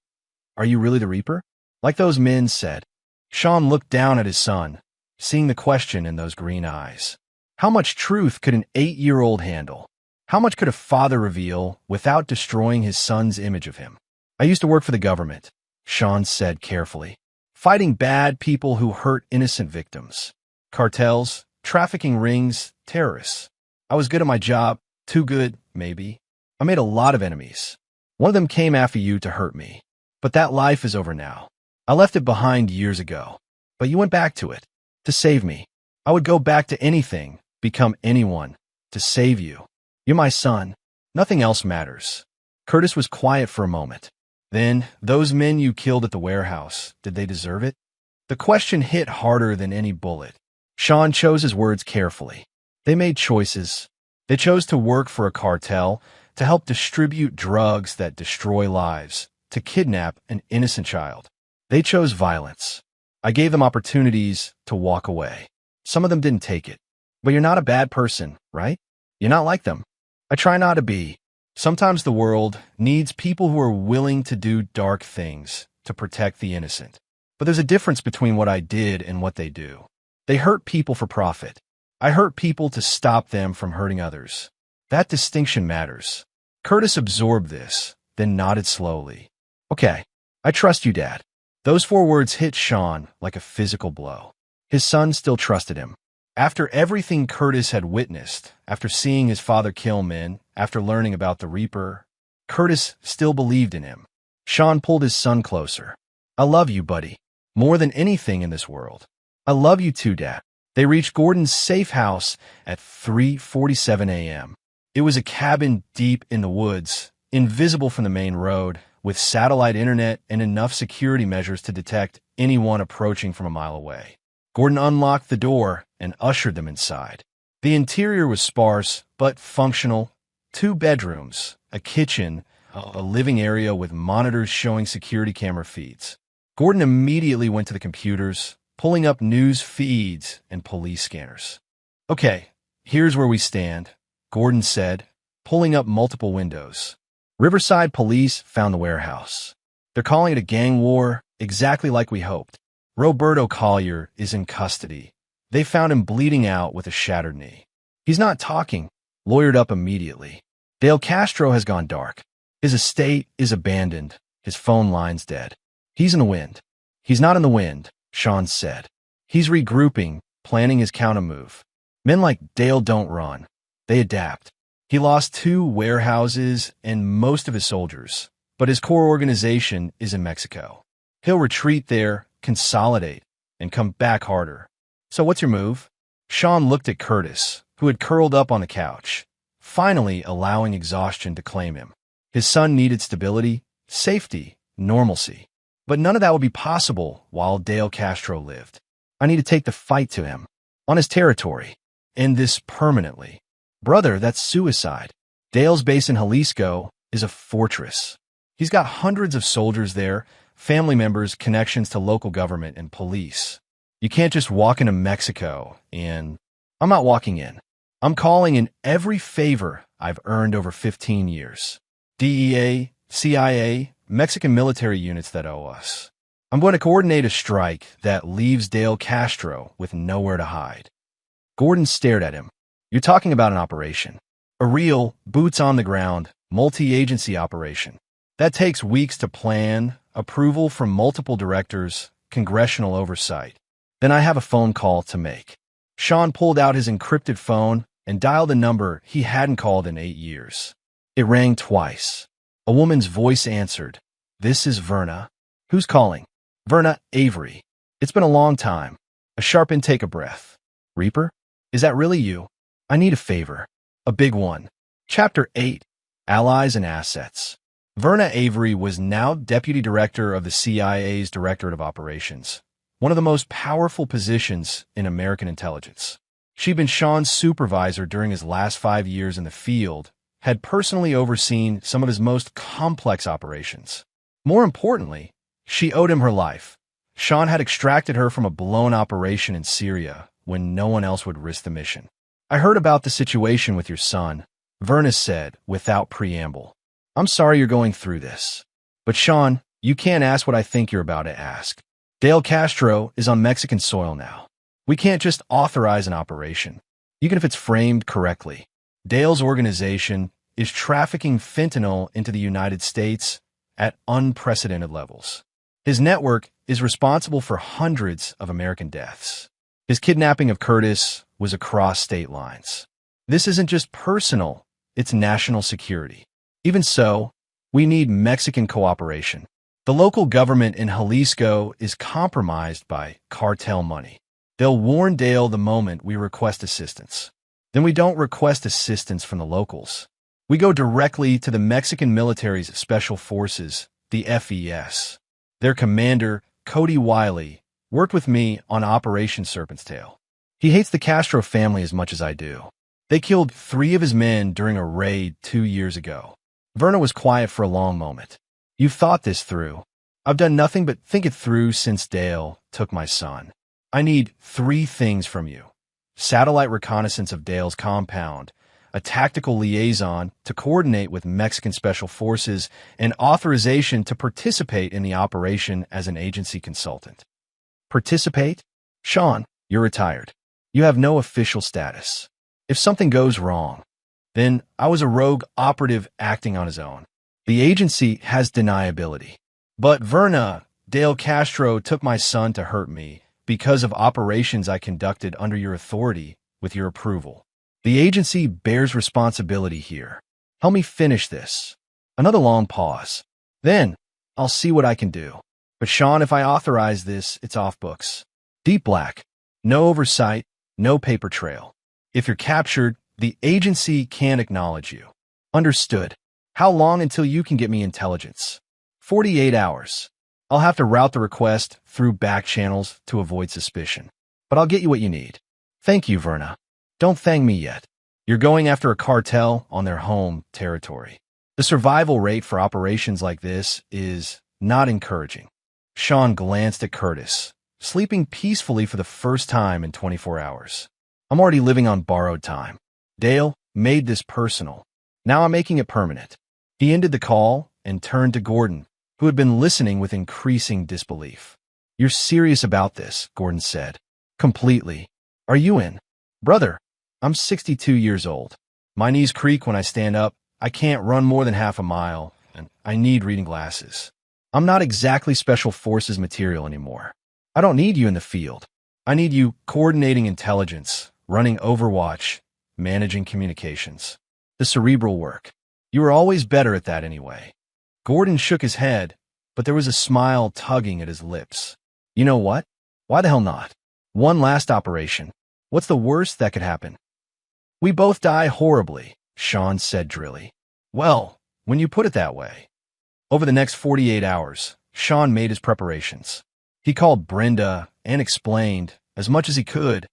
really the Reaper? Like those men said?" Sean looked down at his son, seeing the question in those green eyes. How much truth could an 8-year-old handle? How much could a father reveal without destroying his son's image of him? "I used to work for the government," Sean said carefully, "fighting bad people who hurt innocent victims. Cartels, trafficking rings, terrorists. I was good at my job, too good, maybe. I made a lot of enemies. One of them came after you to hurt me. But that life is over now. I left it behind years ago. But you went back to it, to save me. I would go back to anything, become anyone, to save you. You're my son. Nothing else matters." Curtis was quiet for a moment. "Then, those men you killed at the warehouse, did they deserve it?" The question hit harder than any bullet. Sean chose his words carefully. They made choices. They chose to work for a cartel, to help distribute drugs that destroy lives, to kidnap an innocent child. They chose violence. I gave them opportunities to walk away. Some of them didn't take it. But you're not a bad person, right? You're not like them. I try not to be. Sometimes the world needs people who are willing to do dark things to protect the innocent. But there's a difference between what I did and what they do. They hurt people for profit. I hurt people to stop them from hurting others. That distinction matters. Curtis absorbed this, then nodded slowly. "Okay, I trust you, Dad." Those 4 words hit Sean like a physical blow. His son still trusted him. After everything Curtis had witnessed, after seeing his father kill men, after learning about the Reaper, Curtis still believed in him. Sean pulled his son closer. "I love you, buddy. More than anything in this world. I love you too, Dad." They reached Gordon's safe house at 3:47 a.m. It was a cabin deep in the woods, invisible from the main road, with satellite internet and enough security measures to detect anyone approaching from a mile away. Gordon unlocked the door and ushered them inside. The interior was sparse, but functional. 2 bedrooms, a kitchen, a living area with monitors showing security camera feeds. Gordon immediately went to the computers, pulling up news feeds and police scanners. "Okay, here's where we stand," Gordon said, pulling up multiple windows. Riverside police found the warehouse. They're calling it a gang war, exactly like we hoped. Roberto Collier is in custody. They found him bleeding out with a shattered knee. He's not talking, lawyered up immediately. Dale Castro has gone dark. His estate is abandoned. His phone line's dead. He's in the wind. He's not in the wind, Sean said. He's regrouping, planning his counter-move. Men like Dale don't run. They adapt. He lost 2 warehouses and most of his soldiers, but his core organization is in Mexico. He'll retreat there, consolidate, and come back harder. "So what's your move?" Sean looked at Curtis, who had curled up on the couch, finally allowing exhaustion to claim him. His son needed stability, safety, normalcy. But none of that would be possible while Dale Castro lived. "I need to take the fight to him, on his territory. End this permanently." "Brother, that's suicide. Dale's base in Jalisco is a fortress. He's got hundreds of soldiers there, family members, connections to local government and police. You can't just walk into Mexico and..." "I'm not walking in. I'm calling in every favor I've earned over 15 years. DEA, CIA, Mexican military units that owe us. I'm going to coordinate a strike that leaves Dale Castro with nowhere to hide." Gordon stared at him. "You're talking about an operation. A real, boots-on-the-ground, multi-agency operation. That takes weeks to plan, approval from multiple directors, congressional oversight. Then I have a phone call to make." Sean pulled out his encrypted phone and dialed a number he hadn't called in 8 years. It rang twice. A woman's voice answered. "This is Verna." "Who's calling?" "Verna Avery. It's been a long time." A sharp intake of breath. "Reaper? Is that really you? I need a favor. A big one." Chapter 8. Allies and Assets. Verna Avery was now Deputy Director of the CIA's Directorate of Operations, one of the most powerful positions in American intelligence. She'd been Sean's supervisor during his last 5 years in the field, had personally overseen some of his most complex operations. More importantly, she owed him her life. Sean had extracted her from a blown operation in Syria when no one else would risk the mission. "I heard about the situation with your son," Verna said without preamble. "I'm sorry you're going through this. But Sean, you can't ask what I think you're about to ask. Dale Castro is on Mexican soil now. We can't just authorize an operation, even if it's framed correctly. Dale's organization is trafficking fentanyl into the United States at unprecedented levels. His network is responsible for hundreds of American deaths. His kidnapping of Curtis was across state lines. This isn't just personal, it's national security. Even so, we need Mexican cooperation. The local government in Jalisco is compromised by cartel money. They'll warn Dale the moment we request assistance. Then we don't request assistance from the locals. We go directly to the Mexican military's special forces, the FES. Their commander, Cody Wiley, worked with me on Operation Serpent's Tail. He hates the Castro family as much as I do. They killed 3 of his men during a raid 2 years ago." Verna was quiet for a long moment. "You've thought this through." "I've done nothing but think it through since Dale took my son. I need 3 things from you. Satellite reconnaissance of Dale's compound, a tactical liaison to coordinate with Mexican special forces, and authorization to participate in the operation as an agency consultant." "Participate? Sean, you're retired. You have no official status. If something goes wrong, then I was a rogue operative acting on his own. The agency has deniability. But Verna, Dale Castro took my son to hurt me because of operations I conducted under your authority with your approval. The agency bears responsibility here. Help me finish this." Another long pause. "Then, I'll see what I can do. But Sean, if I authorize this, it's off books. Deep black. No oversight, no paper trail. If you're captured, the agency can't acknowledge you." "Understood. How long until you can get me intelligence? 48 hours. I'll have to route the request through back channels to avoid suspicion. But I'll get you what you need. Thank you, Verna. Don't thank me yet. You're going after a cartel on their home territory. The survival rate for operations like this is not encouraging. Sean glanced at Curtis, sleeping peacefully for the first time in 24 hours. I'm already living on borrowed time. Dale made this personal. Now I'm making it permanent. He ended the call and turned to Gordon, who had been listening with increasing disbelief. You're serious about this, Gordon said. Completely. Are you in? Brother, I'm 62 years old. My knees creak when I stand up. I can't run more than half a mile, and I need reading glasses. I'm not exactly Special Forces material anymore. I don't need you in the field. I need you coordinating intelligence, running Overwatch, managing communications. The cerebral work. You were always better at that anyway. Gordon shook his head, but there was a smile tugging at his lips. You know what? Why the hell not? One last operation. What's the worst that could happen? We both die horribly, Sean said drily. Well, when you put it that way. Over the next 48 hours, Sean made his preparations. He called Brenda and explained, as much as he could,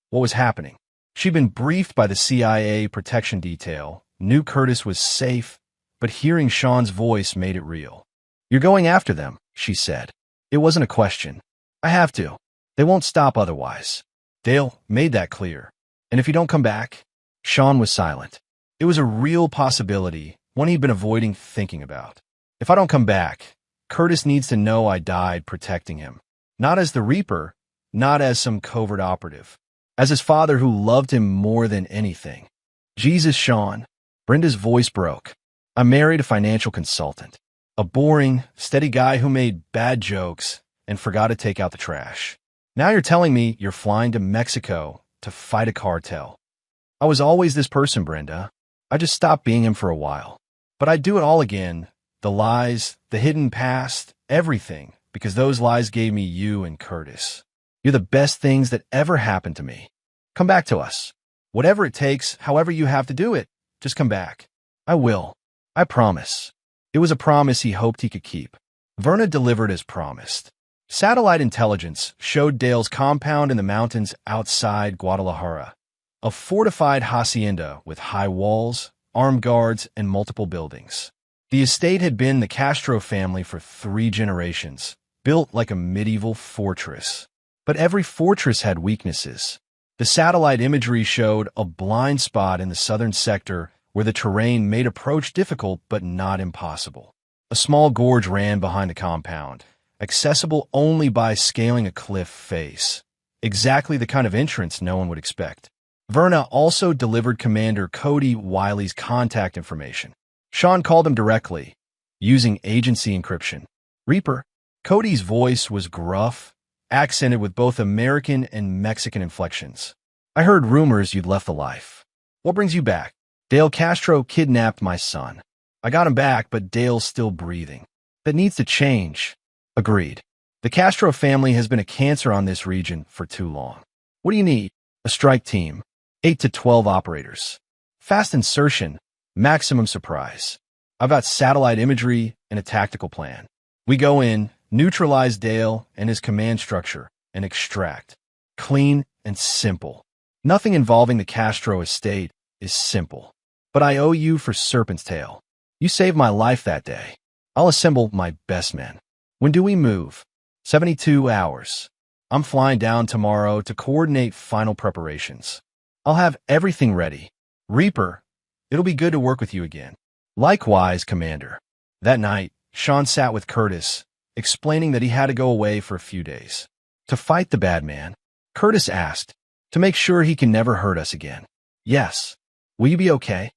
what was happening. She'd been briefed by the CIA protection detail, knew Curtis was safe, but hearing Sean's voice made it real. You're going after them, she said. It wasn't a question. I have to. They won't stop otherwise. Dale made that clear. And if you don't come back? Sean was silent. It was a real possibility, one he'd been avoiding thinking about. If I don't come back, Curtis needs to know I died protecting him. Not as the Reaper, not as some covert operative. As his father who loved him more than anything. Jesus, Sean. Brenda's voice broke. I married a financial consultant. A boring, steady guy who made bad jokes and forgot to take out the trash. Now you're telling me you're flying to Mexico to fight a cartel. I was always this person, Brenda. I just stopped being him for a while. But I'd do it all again. The lies, the hidden past, everything, because those lies gave me you and Curtis. You're the best things that ever happened to me. Come back to us. Whatever it takes, however you have to do it, just come back. I will. I promise. It was a promise he hoped he could keep. Verna delivered as promised. Satellite intelligence showed Dale's compound in the mountains outside Guadalajara, a fortified hacienda with high walls, armed guards, and multiple buildings. The estate had been the Castro family for 3 generations, built like a medieval fortress. But every fortress had weaknesses. The satellite imagery showed a blind spot in the southern sector where the terrain made approach difficult but not impossible. A small gorge ran behind the compound, accessible only by scaling a cliff face. Exactly the kind of entrance no one would expect. Verna also delivered Commander Cody Wiley's contact information. Sean called him directly, using agency encryption. Reaper. Cody's voice was gruff, accented with both American and Mexican inflections. I heard rumors you'd left the life. What brings you back? Dale Castro kidnapped my son. I got him back, but Dale's still breathing. That needs to change. Agreed. The Castro family has been a cancer on this region for too long. What do you need? A strike team. 8 to 12 operators. Fast insertion. Maximum surprise. I've got satellite imagery and a tactical plan. We go in, neutralize Dale and his command structure, and extract. Clean and simple. Nothing involving the Castro estate is simple. But I owe you for Serpent's Tail. You saved my life that day. I'll assemble my best men. When do we move? 72 hours. I'm flying down tomorrow to coordinate final preparations. I'll have everything ready. Reaper, it'll be good to work with you again. Likewise, Commander. That night, Sean sat with Curtis, explaining that he had to go away for a few days. To fight the bad man? Curtis asked. To make sure he can never hurt us again. Yes. Will you be okay?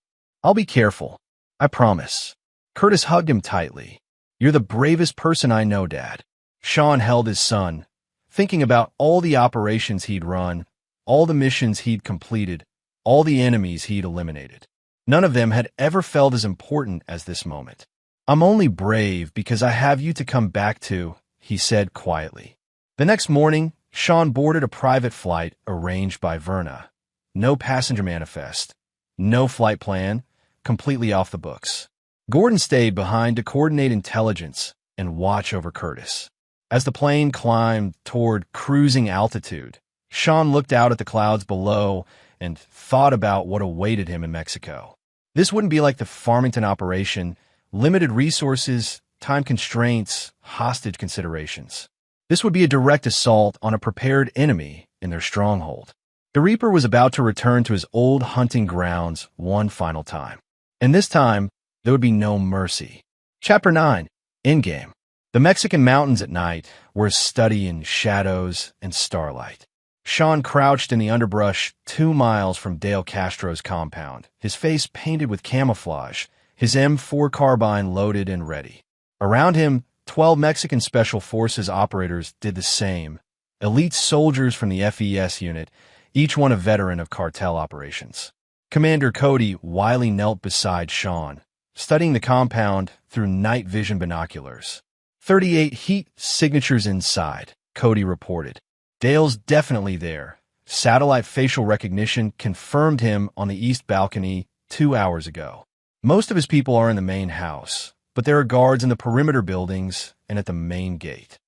I'll be careful. I promise. Curtis hugged him tightly. You're the bravest person I know, Dad. Sean held his son, thinking about all the operations he'd run, all the missions he'd completed, all the enemies he'd eliminated. None of them had ever felt as important as this moment. I'm only brave because I have you to come back to, he said quietly. The next morning, Sean boarded a private flight arranged by Verna. No passenger manifest. No flight plan. Completely off the books. Gordon stayed behind to coordinate intelligence and watch over Curtis. As the plane climbed toward cruising altitude, Sean looked out at the clouds below and thought about what awaited him in Mexico. This wouldn't be like the Farmington operation: limited resources, time constraints, hostage considerations. This would be a direct assault on a prepared enemy in their stronghold. The Reaper was about to return to his old hunting grounds one final time. And this time, there would be no mercy. Chapter 9. Endgame. The Mexican mountains at night were a study in shadows and starlight. Sean crouched in the underbrush 2 miles from Dale Castro's compound, his face painted with camouflage, his M4 carbine loaded and ready. Around him, 12 Mexican Special Forces operators did the same. Elite soldiers from the FES unit, each one a veteran of cartel operations. Commander Cody Wiley knelt beside Sean, studying the compound through night vision binoculars. 38 heat signatures inside, Cody reported. Dale's definitely there. Satellite facial recognition confirmed him on the east balcony 2 hours ago. Most of his people are in the main house, but there are guards in the perimeter buildings and at the main gate.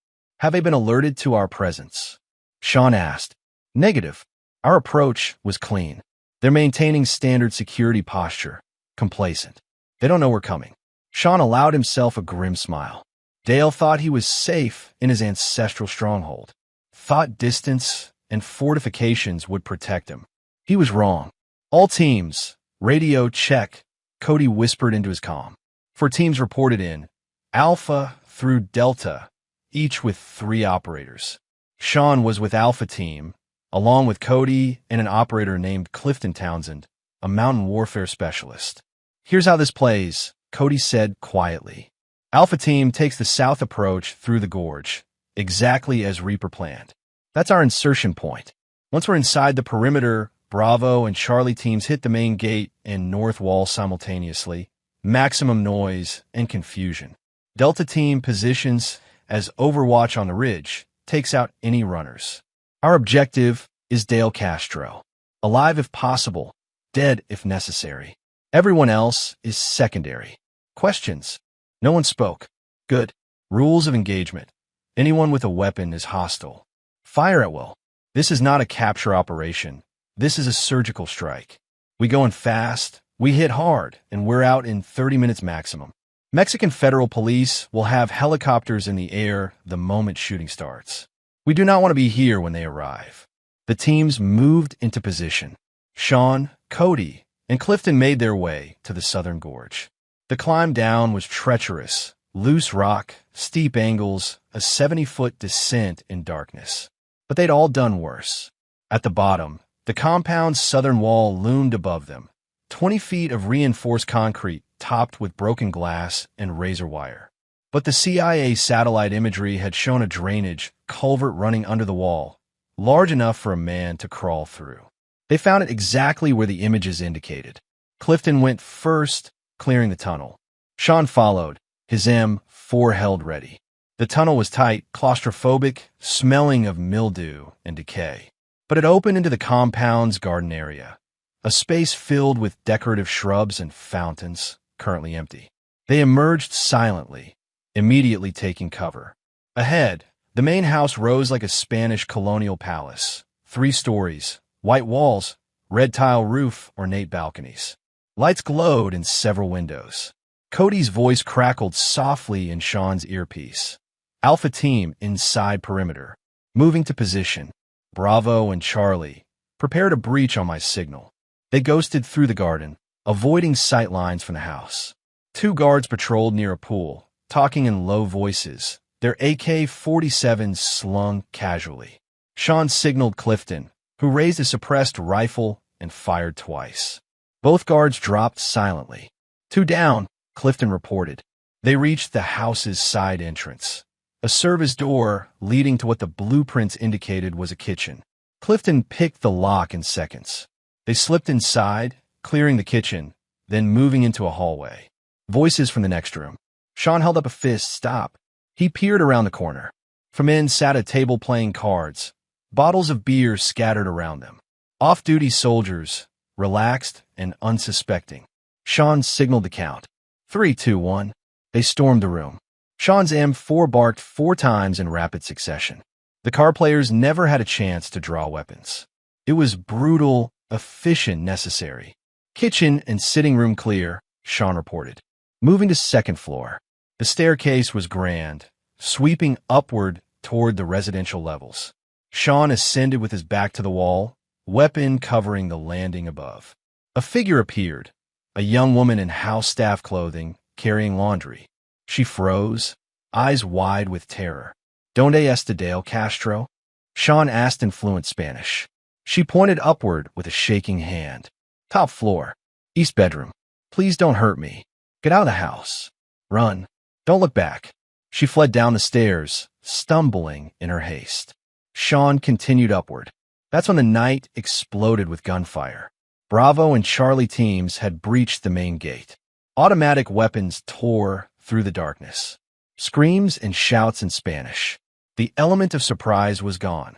Have they been alerted to our presence? Sean asked. Negative. Our approach was clean. They're maintaining standard security posture, complacent. They don't know we're coming. Sean allowed himself a grim smile. Dale thought he was safe in his ancestral stronghold. Thought distance and fortifications would protect him. He was wrong. All teams, radio check, Cody whispered into his comm. 4 teams reported in, Alpha through Delta, each with 3 operators. Sean was with Alpha Team, along with Cody and an operator named Clifton Townsend, a mountain warfare specialist. Here's how this plays, Cody said quietly. Alpha Team takes the south approach through the gorge, exactly as Reaper planned. That's our insertion point. Once we're inside the perimeter, Bravo and Charlie teams hit the main gate and north wall simultaneously. Maximum noise and confusion. Delta Team positions as Overwatch on the ridge, takes out any runners. Our objective is Dale Castro. Alive if possible, dead if necessary. Everyone else is secondary. Questions? No one spoke. Good. Rules of engagement. Anyone with a weapon is hostile. Fire at will. This is not a capture operation. This is a surgical strike. We go in fast, we hit hard, and we're out in 30 minutes maximum. Mexican Federal Police will have helicopters in the air the moment shooting starts. We do not want to be here when they arrive. The teams moved into position. Sean, Cody, and Clifton made their way to the southern gorge. The climb down was treacherous, loose rock, steep angles, a 70-foot descent in darkness. But they'd all done worse. At the bottom, the compound's southern wall loomed above them, 20 feet of reinforced concrete topped with broken glass and razor wire. But the CIA satellite imagery had shown a drainage culvert running under the wall, large enough for a man to crawl through. They found it exactly where the images indicated. Clifton went first, clearing the tunnel. Sean followed, his M4 held ready. The tunnel was tight, claustrophobic, smelling of mildew and decay. But it opened into the compound's garden area, a space filled with decorative shrubs and fountains, currently empty. They emerged silently, immediately taking cover. Ahead, the main house rose like a Spanish colonial palace, 3 stories, white walls, red tile roof, ornate balconies. Lights glowed in several windows. Cody's voice crackled softly in Sean's earpiece. Alpha Team inside perimeter. Moving to position. Bravo and Charlie, prepare to breach on my signal. They ghosted through the garden, avoiding sight lines from the house. 2 guards patrolled near a pool, talking in low voices, their AK-47s slung casually. Sean signaled Clifton, who raised a suppressed rifle and fired twice. Both guards dropped silently. 2 down, Clifton reported. They reached the house's side entrance, a service door leading to what the blueprints indicated was a kitchen. Clifton picked the lock in seconds. They slipped inside, clearing the kitchen, then moving into a hallway. Voices from the next room. Sean held up a fist. Stop. He peered around the corner. From in sat a table playing cards, bottles of beer scattered around them. Off-duty soldiers, relaxed and unsuspecting. Sean signaled the count. 3, 2, 1. They stormed the room. Sean's M4 barked 4 times in rapid succession. The car players never had a chance to draw weapons. It was brutal, efficient, necessary. Kitchen and sitting room clear, Sean reported. Moving to second floor. The staircase was grand, sweeping upward toward the residential levels. Sean ascended with his back to the wall, weapon covering the landing above. A figure appeared, a young woman in house staff clothing, carrying laundry. She froze, eyes wide with terror. "Donde está Dale Castro?" Sean asked in fluent Spanish. She pointed upward with a shaking hand. "Top floor. East bedroom. Please don't hurt me. Get out of the house. Run. Don't look back." She fled down the stairs, stumbling in her haste. Sean continued upward. That's when the night exploded with gunfire. Bravo and Charlie teams had breached the main gate. Automatic weapons tore through the darkness. Screams and shouts in Spanish. The element of surprise was gone.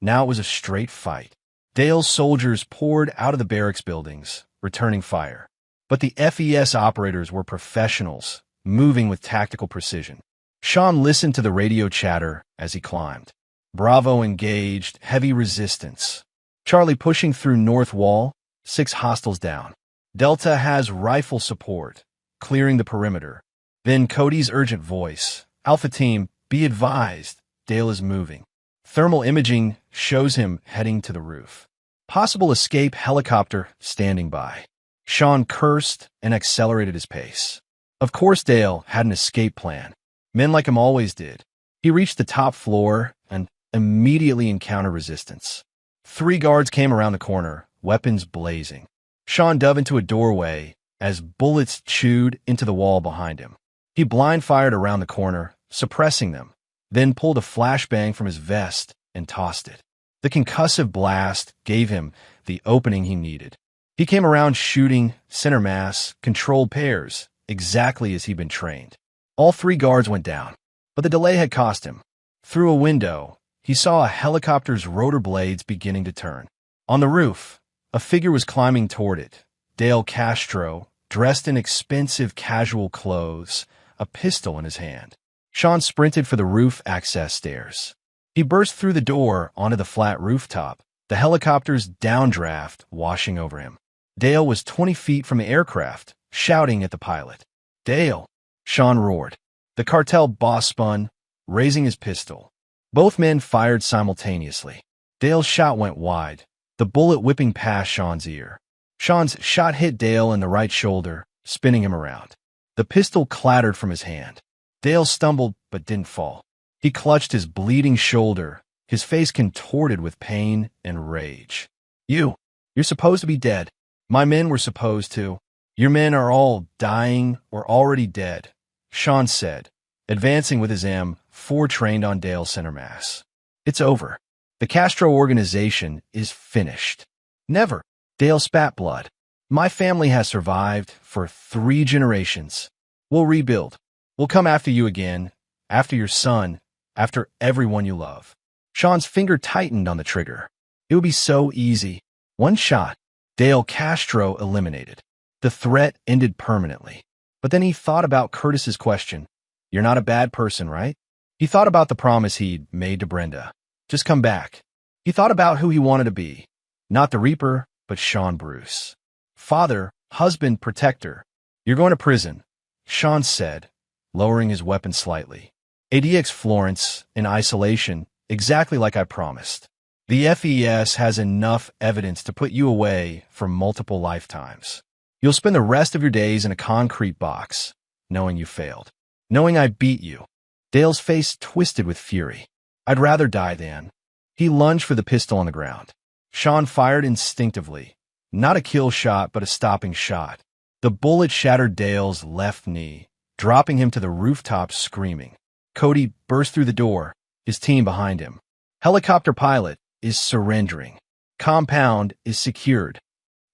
Now it was a straight fight. Dale's soldiers poured out of the barracks buildings, returning fire. But the FES operators were professionals, moving with tactical precision. Sean listened to the radio chatter as he climbed. Bravo engaged, heavy resistance. Charlie pushing through north wall, 6 hostiles down. Delta has rifle support, clearing the perimeter. Then Cody's urgent voice. "Alpha team, be advised, Dale is moving." Thermal imaging shows him heading to the roof. Possible escape helicopter standing by. Sean cursed and accelerated his pace. Of course Dale had an escape plan. Men like him always did. He reached the top floor and immediately encountered resistance. 3 guards came around the corner, weapons blazing. Sean dove into a doorway as bullets chewed into the wall behind him. He blind fired around the corner, suppressing them, then pulled a flashbang from his vest and tossed it. The concussive blast gave him the opening he needed. He came around shooting center mass, controlled pairs, exactly as he'd been trained. All 3 guards went down, but the delay had cost him. Through a window, he saw a helicopter's rotor blades beginning to turn. On the roof, a figure was climbing toward it. Dale Castro, dressed in expensive casual clothes, a pistol in his hand. Sean sprinted for the roof access stairs. He burst through the door onto the flat rooftop, the helicopter's downdraft washing over him. Dale was 20 feet from the aircraft, shouting at the pilot. "Dale!" Sean roared. The cartel boss spun, raising his pistol. Both men fired simultaneously. Dale's shot went wide, the bullet whipping past Sean's ear. Sean's shot hit Dale in the right shoulder, spinning him around. The pistol clattered from his hand. Dale stumbled but didn't fall. He clutched his bleeding shoulder, his face contorted with pain and rage. You're supposed to be dead. My men were supposed to. Your men are all dying or already dead," Sean said, advancing with his M4 trained on Dale's center mass. "It's over. The Castro organization is finished." "Never." Dale spat blood. "My family has survived for 3 generations. We'll rebuild. We'll come after you again, after your son, after everyone you love." Sean's finger tightened on the trigger. It would be so easy. 1 shot. Dale Castro eliminated. The threat ended permanently. But then he thought about Curtis's question. "You're not a bad person, right?" He thought about the promise he'd made to Brenda. Just come back. He thought about who he wanted to be. Not the Reaper, but Sean Bruce. Father, husband, protector. "You're going to prison," Sean said, lowering his weapon slightly. "ADX Florence, in isolation, exactly like I promised. The FES has enough evidence to put you away for multiple lifetimes. You'll spend the rest of your days in a concrete box, knowing you failed. Knowing I beat you." Dale's face twisted with fury. "I'd rather die than." He lunged for the pistol on the ground. Sean fired instinctively. Not a kill shot, but a stopping shot. The bullet shattered Dale's left knee, dropping him to the rooftop screaming. Cody burst through the door, his team behind him. Helicopter pilot is surrendering. Compound is secured.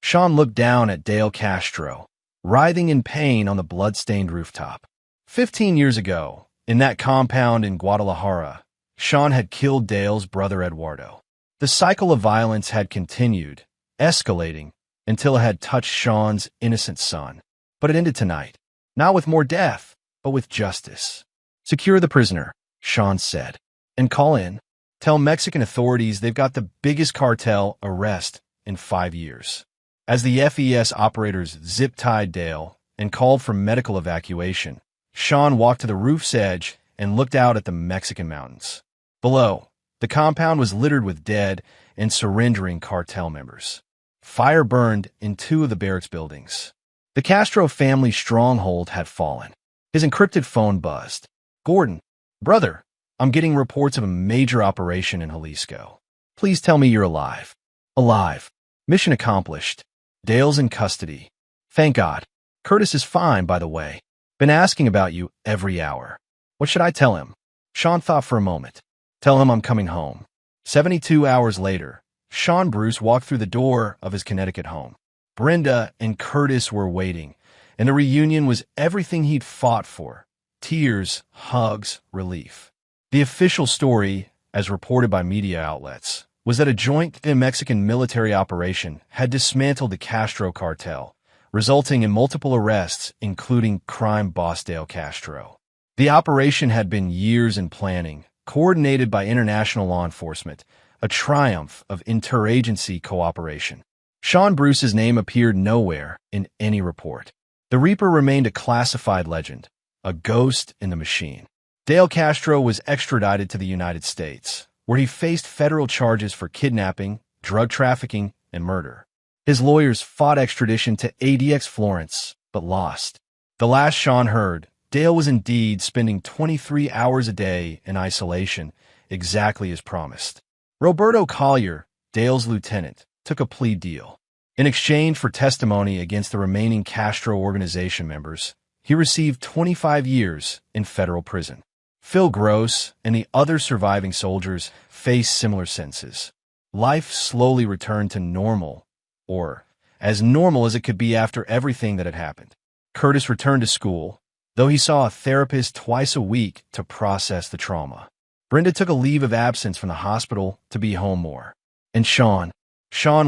Sean looked down at Dale Castro, writhing in pain on the blood-stained rooftop. 15 years ago, in that compound in Guadalajara, Sean had killed Dale's brother Eduardo. The cycle of violence had continued, escalating, until it had touched Sean's innocent son. But it ended tonight. Not with more death, but with justice. Secure the prisoner, Sean said, and call in. Tell Mexican authorities they've got the biggest cartel arrest in 5 years. As the FES operators zip-tied Dale and called for medical evacuation, Sean walked to the roof's edge and looked out at the Mexican mountains. Below, the compound was littered with dead and surrendering cartel members. Fire burned in 2 of the barracks buildings. The Castro family stronghold had fallen. His encrypted phone buzzed. "Gordon, brother, I'm getting reports of a major operation in Jalisco. Please tell me you're alive." "Alive. Mission accomplished. Dale's in custody. Thank God. Curtis is fine, by the way. Been asking about you every hour." "What should I tell him?" Sean thought for a moment. "Tell him I'm coming home." 72 hours later, Sean Bruce walked through the door of his Connecticut home. Brenda and Curtis were waiting, and the reunion was everything he'd fought for. Tears, hugs, relief. The official story, as reported by media outlets, was that a joint Mexican military operation had dismantled the Castro cartel, resulting in multiple arrests, including crime boss Dale Castro. The operation had been years in planning, coordinated by international law enforcement, a triumph of interagency cooperation. Sean Bruce's name appeared nowhere in any report. The Reaper remained a classified legend, a ghost in the machine. Dale Castro was extradited to the United States, where he faced federal charges for kidnapping, drug trafficking, and murder. His lawyers fought extradition to ADX Florence, but lost. The last Sean heard, Dale was indeed spending 23 hours a day in isolation, exactly as promised. Roberto Collier, Dale's lieutenant, took a plea deal. In exchange for testimony against the remaining Castro organization members, he received 25 years in federal prison. Phil Gross and the other surviving soldiers faced similar sentences. Life slowly returned to normal, or as normal as it could be after everything that had happened. Curtis returned to school, though he saw a therapist twice a week to process the trauma. Brenda took a leave of absence from the hospital to be home more. And Sean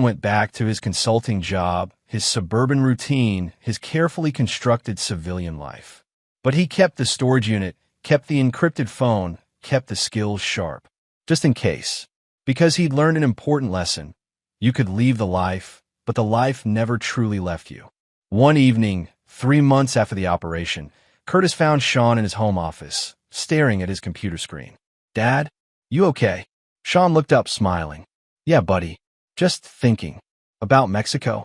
went back to his consulting job, his suburban routine, his carefully constructed civilian life. But he kept the storage unit, kept the encrypted phone, kept the skills sharp. Just in case. Because he'd learned an important lesson. You could leave the life, but the life never truly left you. One evening, 3 months after the operation, Curtis found Sean in his home office, staring at his computer screen. "Dad, you okay?" Sean looked up, smiling. "Yeah, buddy. Just thinking. About Mexico.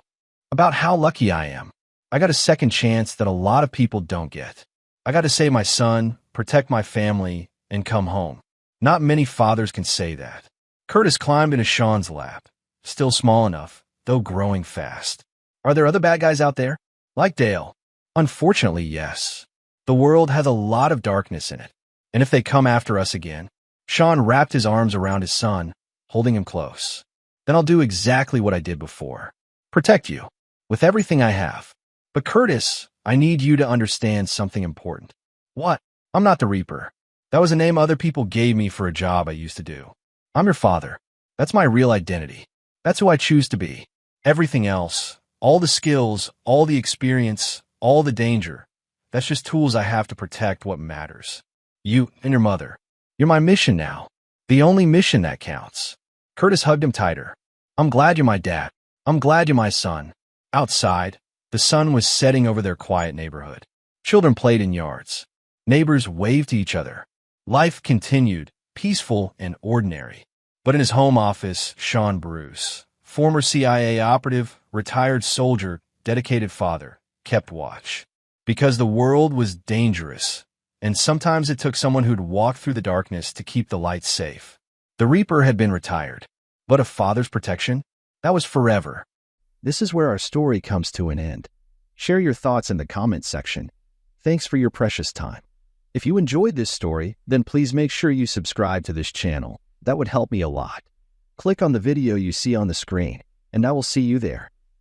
About how lucky I am. I got a second chance that a lot of people don't get. I got to save my son, protect my family, and come home. Not many fathers can say that." Curtis climbed into Sean's lap, still small enough, though growing fast. "Are there other bad guys out there? Like Dale?" "Unfortunately, yes. The world has a lot of darkness in it. And if they come after us again..." Sean wrapped his arms around his son, holding him close. "Then I'll do exactly what I did before. Protect you. With everything I have. But Curtis, I need you to understand something important." "What?" "I'm not the Reaper. That was a name other people gave me for a job I used to do. I'm your father. That's my real identity. That's who I choose to be. Everything else, all the skills, all the experience, all the danger, that's just tools I have to protect what matters. You and your mother. You're my mission now. The only mission that counts." Curtis hugged him tighter. "I'm glad you're my dad. I'm glad you're my son." Outside, the sun was setting over their quiet neighborhood. Children played in yards. Neighbors waved to each other. Life continued, peaceful and ordinary. But in his home office, Sean Bruce, former CIA operative, retired soldier, dedicated father, kept watch. Because the world was dangerous, and sometimes it took someone who'd walk through the darkness to keep the lights safe. The Reaper had been retired, but a father's protection? That was forever. This is where our story comes to an end. Share your thoughts in the comments section. Thanks for your precious time. If you enjoyed this story, then please make sure you subscribe to this channel. That would help me a lot. Click on the video you see on the screen, and I will see you there.